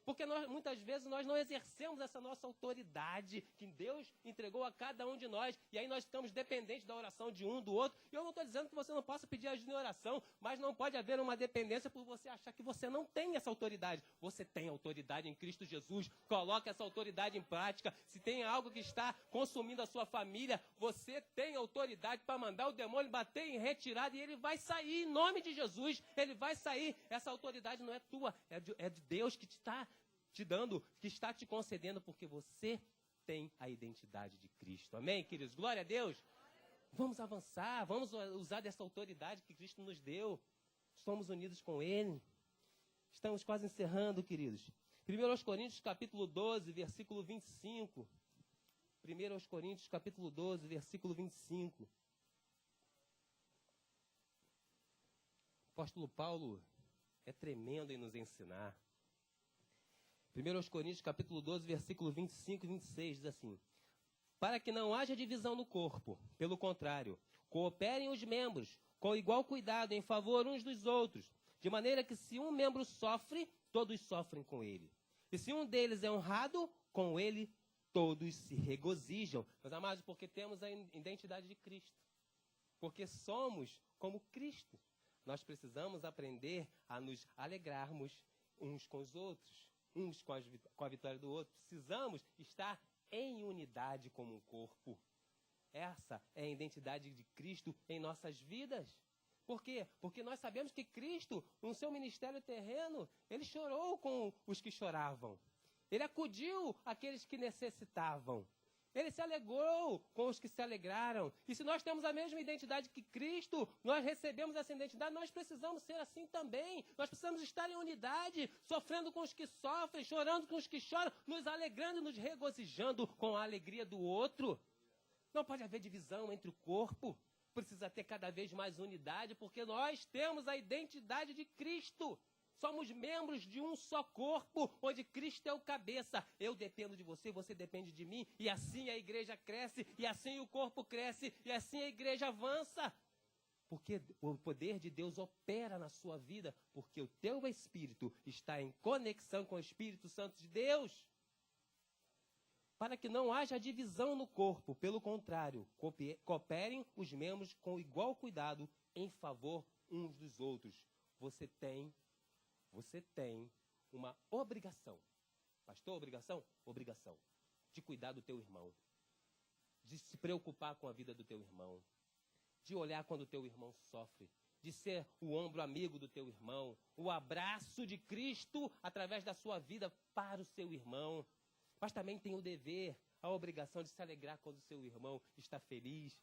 Porque muitas vezes nós não exercemos essa nossa autoridade que Deus entregou a cada um de nós. E aí nós ficamos dependentes da oração de um, do outro. E eu não estou dizendo que você não possa pedir ajuda em oração, mas não pode haver uma dependência por você achar que você não tem essa autoridade. Você tem autoridade em Cristo Jesus. Coloque essa autoridade em prática. Se tem algo que está consumindo a sua família, você tem autoridade para mandar o demônio bater em retirada, e ele vai sair em nome de Jesus. Ele vai sair. Essa autoridade não é tua, é de Deus que está te dando, que está te concedendo, porque você tem a identidade de Cristo. Amém, queridos? Glória a Deus. Vamos avançar, vamos usar dessa autoridade que Cristo nos deu. Estamos unidos com Ele. Estamos quase encerrando, queridos. 1 Coríntios capítulo 12, versículo 25. 1 Coríntios capítulo 12, versículo 25. O apóstolo Paulo é tremendo em nos ensinar. 1 Coríntios capítulo 12, versículo 25 e 26, diz assim: para que não haja divisão no corpo, pelo contrário, cooperem os membros com igual cuidado em favor uns dos outros, de maneira que se um membro sofre, todos sofrem com ele. E se um deles é honrado, com ele todos se regozijam. Meus amados, porque temos a identidade de Cristo, porque somos como Cristo, nós precisamos aprender a nos alegrarmos uns com os outros, uns com a vitória do outro. Precisamos estar em unidade como um corpo. Essa é a identidade de Cristo em nossas vidas. Por quê? Porque nós sabemos que Cristo, no seu ministério terreno, ele chorou com os que choravam. Ele acudiu àqueles que necessitavam. Ele se alegrou com os que se alegraram. E se nós temos a mesma identidade que Cristo, nós recebemos essa identidade, nós precisamos ser assim também. Nós precisamos estar em unidade, sofrendo com os que sofrem, chorando com os que choram, nos alegrando e nos regozijando com a alegria do outro. Não pode haver divisão entre o corpo. Precisa ter cada vez mais unidade, porque nós temos a identidade de Cristo. Somos membros de um só corpo, onde Cristo é o cabeça. Eu dependo de você, você depende de mim. E assim a igreja cresce, e assim o corpo cresce, e assim a igreja avança. Porque o poder de Deus opera na sua vida, porque o teu espírito está em conexão com o Espírito Santo de Deus. Para que não haja divisão no corpo, pelo contrário, cooperem os membros com igual cuidado em favor uns dos outros. Você tem uma obrigação. Pastor, obrigação? Obrigação. De cuidar do teu irmão. De se preocupar com a vida do teu irmão. De olhar quando o teu irmão sofre. De ser o ombro amigo do teu irmão. O abraço de Cristo através da sua vida para o seu irmão. Mas também tem o dever, a obrigação de se alegrar quando o seu irmão está feliz.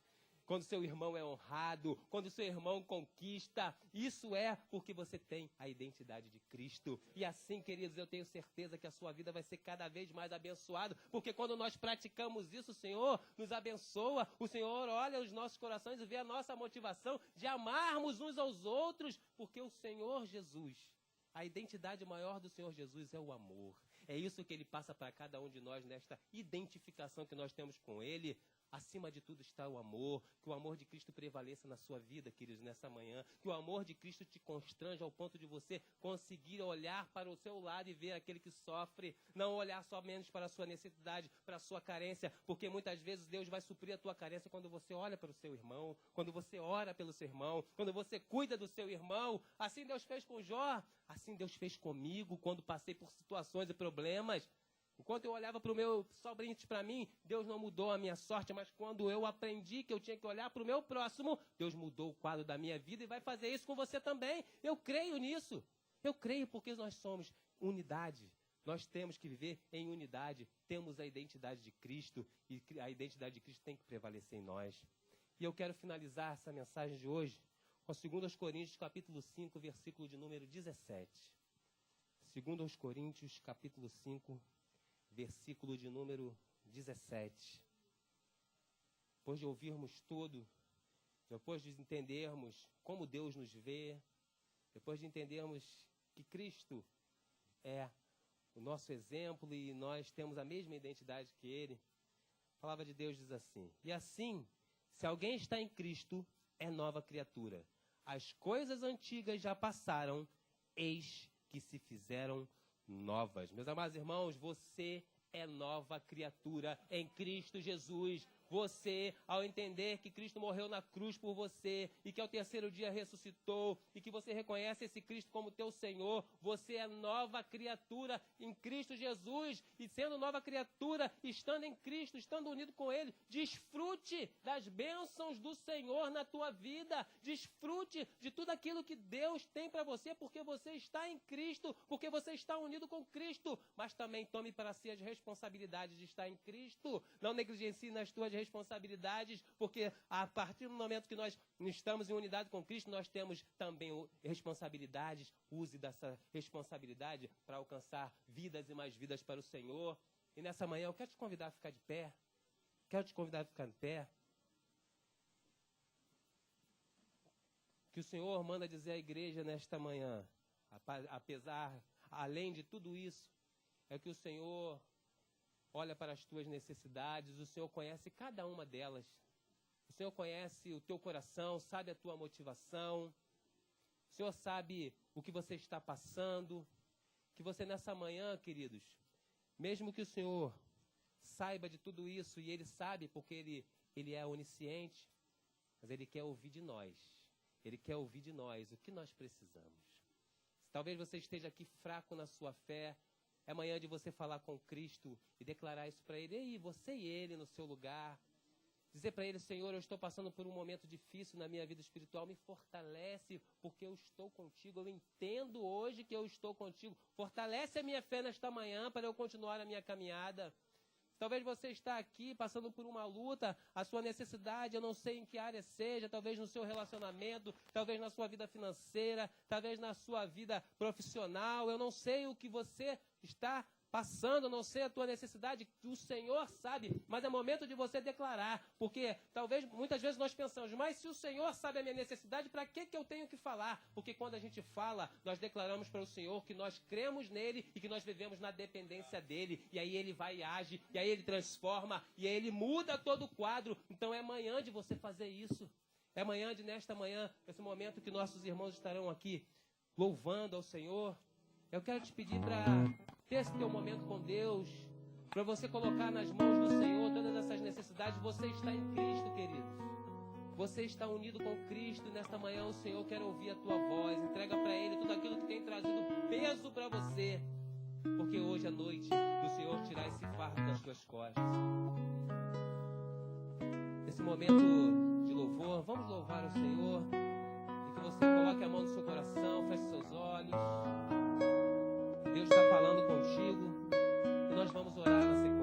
Quando seu irmão é honrado, quando seu irmão conquista. Isso é porque você tem a identidade de Cristo. E assim, queridos, eu tenho certeza que a sua vida vai ser cada vez mais abençoada, porque quando nós praticamos isso, o Senhor nos abençoa, o Senhor olha os nossos corações e vê a nossa motivação de amarmos uns aos outros, porque o Senhor Jesus, a identidade maior do Senhor Jesus é o amor. É isso que ele passa para cada um de nós nesta identificação que nós temos com ele. Acima de tudo está o amor, que o amor de Cristo prevaleça na sua vida, queridos, nessa manhã, que o amor de Cristo te constrange ao ponto de você conseguir olhar para o seu lado e ver aquele que sofre, não olhar somente para a sua necessidade, para a sua carência, porque muitas vezes Deus vai suprir a tua carência quando você olha para o seu irmão, quando você ora pelo seu irmão, quando você cuida do seu irmão. Assim Deus fez com Jó, assim Deus fez comigo quando passei por situações e problemas. Enquanto eu olhava para o meu sobrinho para mim, Deus não mudou a minha sorte, mas quando eu aprendi que eu tinha que olhar para o meu próximo, Deus mudou o quadro da minha vida e vai fazer isso com você também. Eu creio nisso. Eu creio porque nós somos unidade. Nós temos que viver em unidade. Temos a identidade de Cristo e a identidade de Cristo tem que prevalecer em nós. E eu quero finalizar essa mensagem de hoje com 2 Coríntios, capítulo 5, versículo de número 17. 2 Coríntios, capítulo 5, versículo de número 17. Depois de ouvirmos tudo, depois de entendermos como Deus nos vê, depois de entendermos que Cristo é o nosso exemplo e nós temos a mesma identidade que Ele, a palavra de Deus diz assim: e assim, se alguém está em Cristo, é nova criatura. As coisas antigas já passaram, eis que se fizeram novas. Meus amados irmãos, você é nova criatura em Cristo Jesus. Você, ao entender que Cristo morreu na cruz por você e que ao terceiro dia ressuscitou e que você reconhece esse Cristo como teu Senhor, você é nova criatura em Cristo Jesus. E sendo nova criatura, estando em Cristo, estando unido com Ele, desfrute das bênçãos do Senhor na tua vida. Desfrute de tudo aquilo que Deus tem para você, porque você está em Cristo, porque você está unido com Cristo. Mas também tome para si as responsabilidades de estar em Cristo. Não negligencie nas tuas responsabilidades, porque a partir do momento que nós estamos em unidade com Cristo, nós temos também responsabilidades. Use dessa responsabilidade para alcançar vidas e mais vidas para o Senhor. E nessa manhã eu quero te convidar a ficar de pé. Quero te convidar a ficar de pé. Que o Senhor manda dizer à igreja nesta manhã, além de tudo isso, é que o Senhor olha para as tuas necessidades, o Senhor conhece cada uma delas. O Senhor conhece o teu coração, sabe a tua motivação. O Senhor sabe o que você está passando. Que você nessa manhã, queridos, mesmo que o Senhor saiba de tudo isso, e Ele sabe porque Ele é onisciente, mas Ele quer ouvir de nós. Ele quer ouvir de nós o que nós precisamos. Talvez você esteja aqui fraco na sua fé. É manhã de você falar com Cristo e declarar isso para Ele. E aí, você e Ele no seu lugar. Dizer para Ele: Senhor, eu estou passando por um momento difícil na minha vida espiritual. Me fortalece, porque eu estou contigo. Eu entendo hoje que eu estou contigo. Fortalece a minha fé nesta manhã para eu continuar a minha caminhada. Talvez você está aqui passando por uma luta, a sua necessidade, eu não sei em que área seja, talvez no seu relacionamento, talvez na sua vida financeira, talvez na sua vida profissional, eu não sei o que você está passando, eu não sei a tua necessidade, o Senhor sabe, mas é momento de você declarar, porque talvez muitas vezes nós pensamos, mas se o Senhor sabe a minha necessidade, para que eu tenho que falar? Porque quando a gente fala, nós declaramos para o Senhor que nós cremos nele e que nós vivemos na dependência dele, e aí ele vai e age, e aí ele transforma, e aí ele muda todo o quadro. Então é manhã de você fazer isso, é manhã de nesta manhã, esse momento que nossos irmãos estarão aqui louvando ao Senhor. Eu quero te pedir para ter esse teu momento com Deus, para você colocar nas mãos do Senhor todas essas necessidades. Você está em Cristo, queridos. Você está unido com Cristo e nesta manhã o Senhor quer ouvir a tua voz. Entrega para Ele tudo aquilo que tem trazido peso para você, porque hoje é noite do Senhor tirar esse fardo das tuas costas. Nesse momento de louvor, vamos louvar o Senhor e que você coloque a mão no seu coração, feche seus olhos. Deus está falando contigo e nós vamos orar na sequência.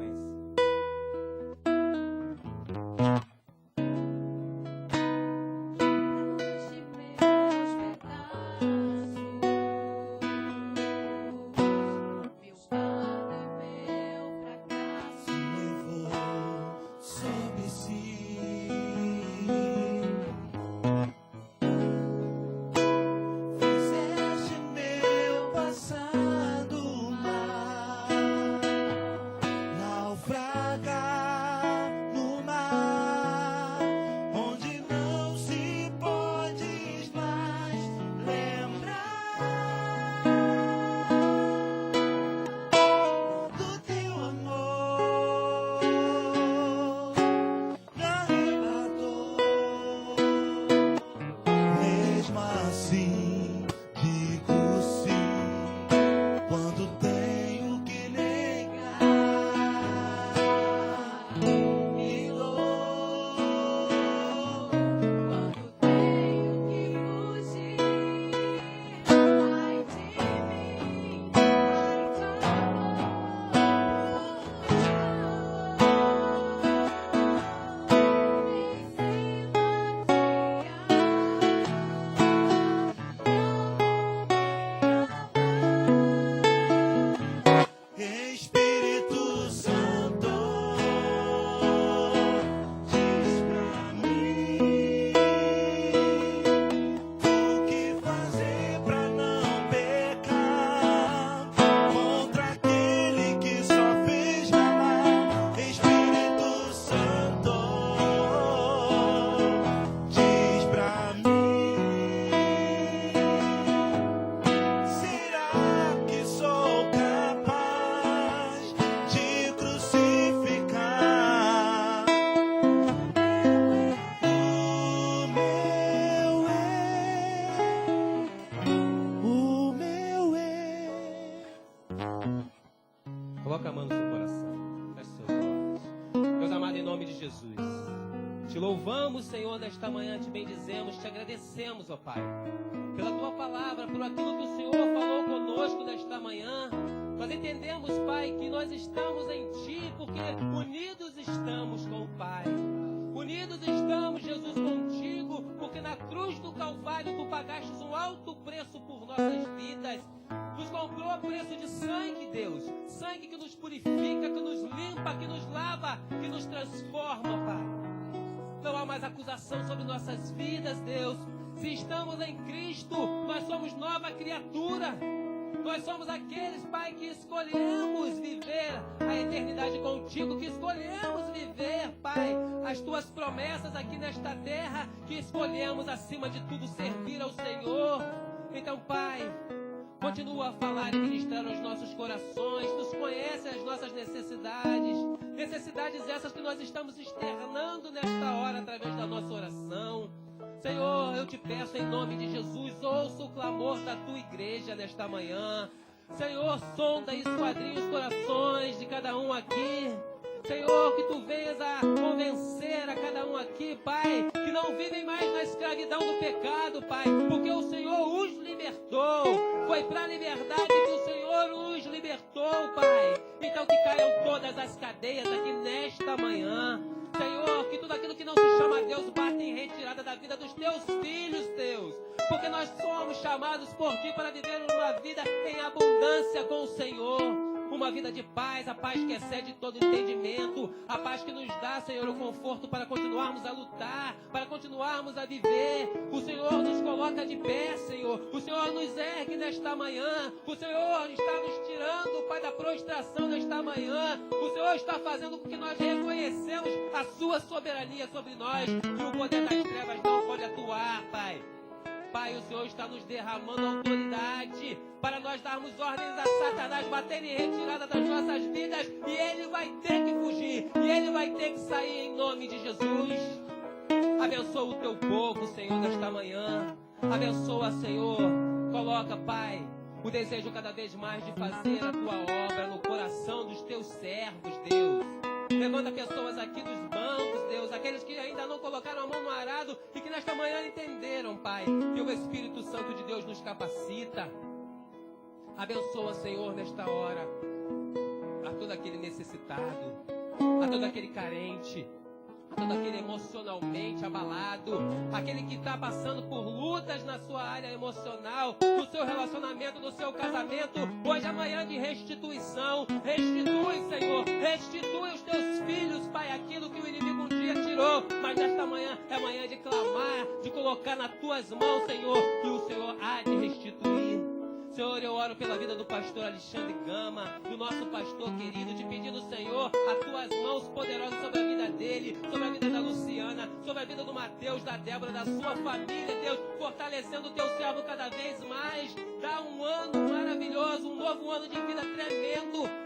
Fizeste meu passado mal. coração. Feche seus olhos. Deus amado, em nome de Jesus, te louvamos, Senhor, nesta manhã, te bendizemos, te agradecemos, ó Pai, pela tua palavra, por aquilo que o Senhor falou conosco nesta manhã. Nós entendemos, Pai, que nós estamos em Ti, porque unidos estamos com o Pai. Unidos estamos, Jesus, contigo, porque na cruz do Calvário tu pagaste um alto preço por nossas vidas. Nos comprou a preço de sangue, Deus. Sangue que nos purifica, que nos limpa, que nos lava, que nos transforma, Pai. Não há mais acusação sobre nossas vidas, Deus. Se estamos em Cristo, nós somos nova criatura. Nós somos aqueles, Pai, que escolhemos viver a eternidade contigo, que escolhemos viver, Pai, as tuas promessas aqui nesta terra, que escolhemos, acima de tudo, servir ao Senhor. Então, Pai, continua a falar e ministrar aos nossos corações, nos conhece as nossas necessidades, necessidades essas que nós estamos externando nesta hora através da nossa oração. Senhor, eu te peço em nome de Jesus, ouça o clamor da tua igreja nesta manhã. Senhor, sonda e esquadrinha os corações de cada um aqui. Senhor, que tu venhas a convencer a cada um aqui, Pai, que não vivem mais na escravidão do pecado, Pai, porque o Senhor os libertou. Foi para a liberdade que o Senhor os libertou, Pai. Então que caiam todas as cadeias aqui nesta manhã. Senhor, que tudo aquilo que não se chama Deus bata em retirada da vida dos teus filhos, Deus. Porque nós somos chamados por Ti para viver uma vida em abundância com o Senhor. Uma vida de paz, a paz que excede todo entendimento, a paz que nos dá, Senhor, o conforto para continuarmos a lutar, para continuarmos a viver. O Senhor nos coloca de pé, Senhor. O Senhor nos ergue nesta manhã. O Senhor está nos tirando, Pai, da prostração nesta manhã. O Senhor está fazendo com que nós reconhecemos a sua soberania sobre nós e o poder das trevas não pode atuar, Pai. Pai, o Senhor está nos derramando autoridade para nós darmos ordens a Satanás bater em retirada das nossas vidas, e ele vai ter que fugir, e ele vai ter que sair em nome de Jesus. Abençoa o teu povo, Senhor, nesta manhã. Abençoa, Senhor. Coloca, Pai, o desejo cada vez mais de fazer a tua obra no coração dos teus servos, Deus. Levanta pessoas aqui dos bancos, Deus, aqueles que ainda não colocaram a mão no arado e que nesta manhã entenderam, Pai, que o Espírito Santo de Deus nos capacita. Abençoa, Senhor, nesta hora, a todo aquele necessitado, a todo aquele carente, a todo aquele emocionalmente abalado, aquele que está passando por lutas na sua área emocional, no seu relacionamento, no seu casamento. Hoje é manhã de restituição. Restitui, Senhor, restitui os teus filhos, Pai, aquilo que o inimigo um dia tirou, mas nesta manhã é manhã de clamar, de colocar nas tuas mãos, Senhor, que o Senhor há de restituir. Senhor, eu oro pela vida do pastor Alexandre Gama, do nosso pastor querido, te pedindo, Senhor, as tuas mãos poderosas sobre a vida dele, sobre a vida da Luciana, sobre a vida do Mateus, da Débora, da sua família, Deus, fortalecendo o teu servo cada vez mais. Dá um ano maravilhoso, um novo ano de vida tremendo.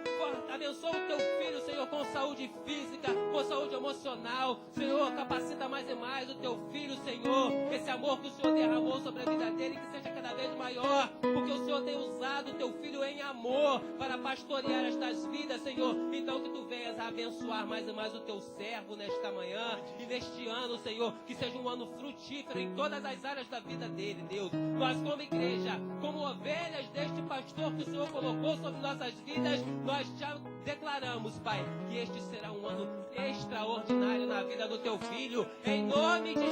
Abençoa o teu filho, Senhor, com saúde física, com saúde emocional. Senhor, capacita mais e mais o teu filho, Senhor. Esse amor que o Senhor derramou sobre a vida dele, que seja cada vez maior, porque o Senhor tem usado o teu filho em amor para pastorear estas vidas, Senhor. Então que tu venhas a abençoar mais e mais o teu servo nesta manhã e neste ano, Senhor, que seja um ano frutífero em todas as áreas da vida dele, Deus. Nós, como igreja, como ovelhas deste pastor que o Senhor colocou sobre nossas vidas, nós já declaramos, Pai, que este será um ano extraordinário na vida do teu filho, em nome de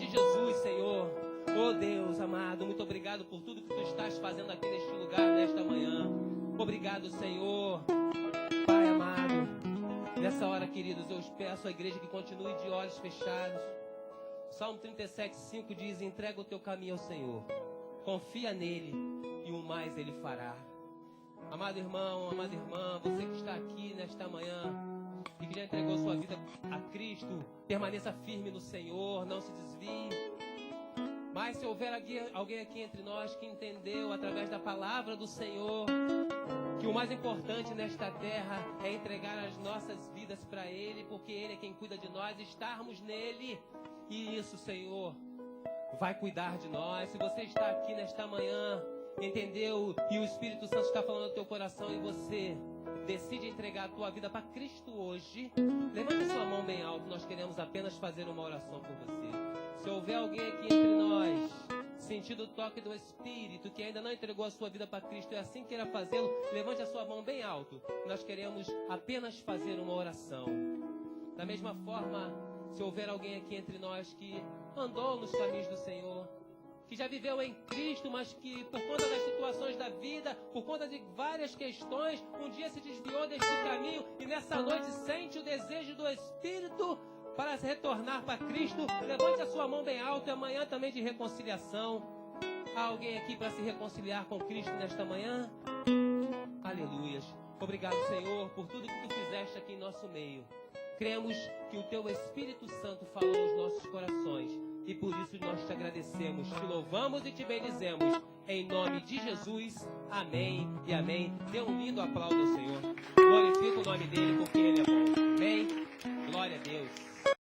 Jesus, Senhor. Oh Deus amado, muito obrigado por tudo que tu estás fazendo aqui neste lugar, nesta manhã. Obrigado, Senhor. Pai amado, nessa hora, queridos, eu peço à igreja que continue de olhos fechados. O Salmo 37:5 diz: entrega o teu caminho ao Senhor, confia nele e o mais ele fará. Amado irmão, amada irmã, você que está aqui nesta manhã e que já entregou sua vida a Cristo, permaneça firme no Senhor, não se desvie. Mas se houver alguém aqui entre nós que entendeu através da palavra do Senhor que o mais importante nesta terra é entregar as nossas vidas para Ele, porque Ele é quem cuida de nós, estarmos nele, e isso, Senhor, vai cuidar de nós. Se você está aqui nesta manhã, entendeu? E o Espírito Santo está falando no teu coração, e você decide entregar a tua vida para Cristo hoje, levante a sua mão bem alto. Nós queremos apenas fazer uma oração por você. Se houver alguém aqui entre nós, sentindo o toque do Espírito, que ainda não entregou a sua vida para Cristo e assim queira fazê-lo, levante a sua mão bem alto. Nós queremos apenas fazer uma oração. Da mesma forma, se houver alguém aqui entre nós que andou nos caminhos do Senhor, que já viveu em Cristo, mas que por conta das situações da vida, por conta de várias questões, um dia se desviou deste caminho e nessa noite sente o desejo do Espírito para retornar para Cristo, levante a sua mão bem alto. E amanhã também de reconciliação. Há alguém aqui para se reconciliar com Cristo nesta manhã? Aleluias. Obrigado, Senhor, por tudo que Tu fizeste aqui em nosso meio. Cremos que o Teu Espírito Santo falou aos nossos corações e por isso nós Te agradecemos, Te louvamos e Te bendizemos. Em nome de Jesus, amém e amém. Dê um lindo aplauso ao Senhor. Glorifica o nome dEle porque Ele é bom. Amém. Glória a Deus.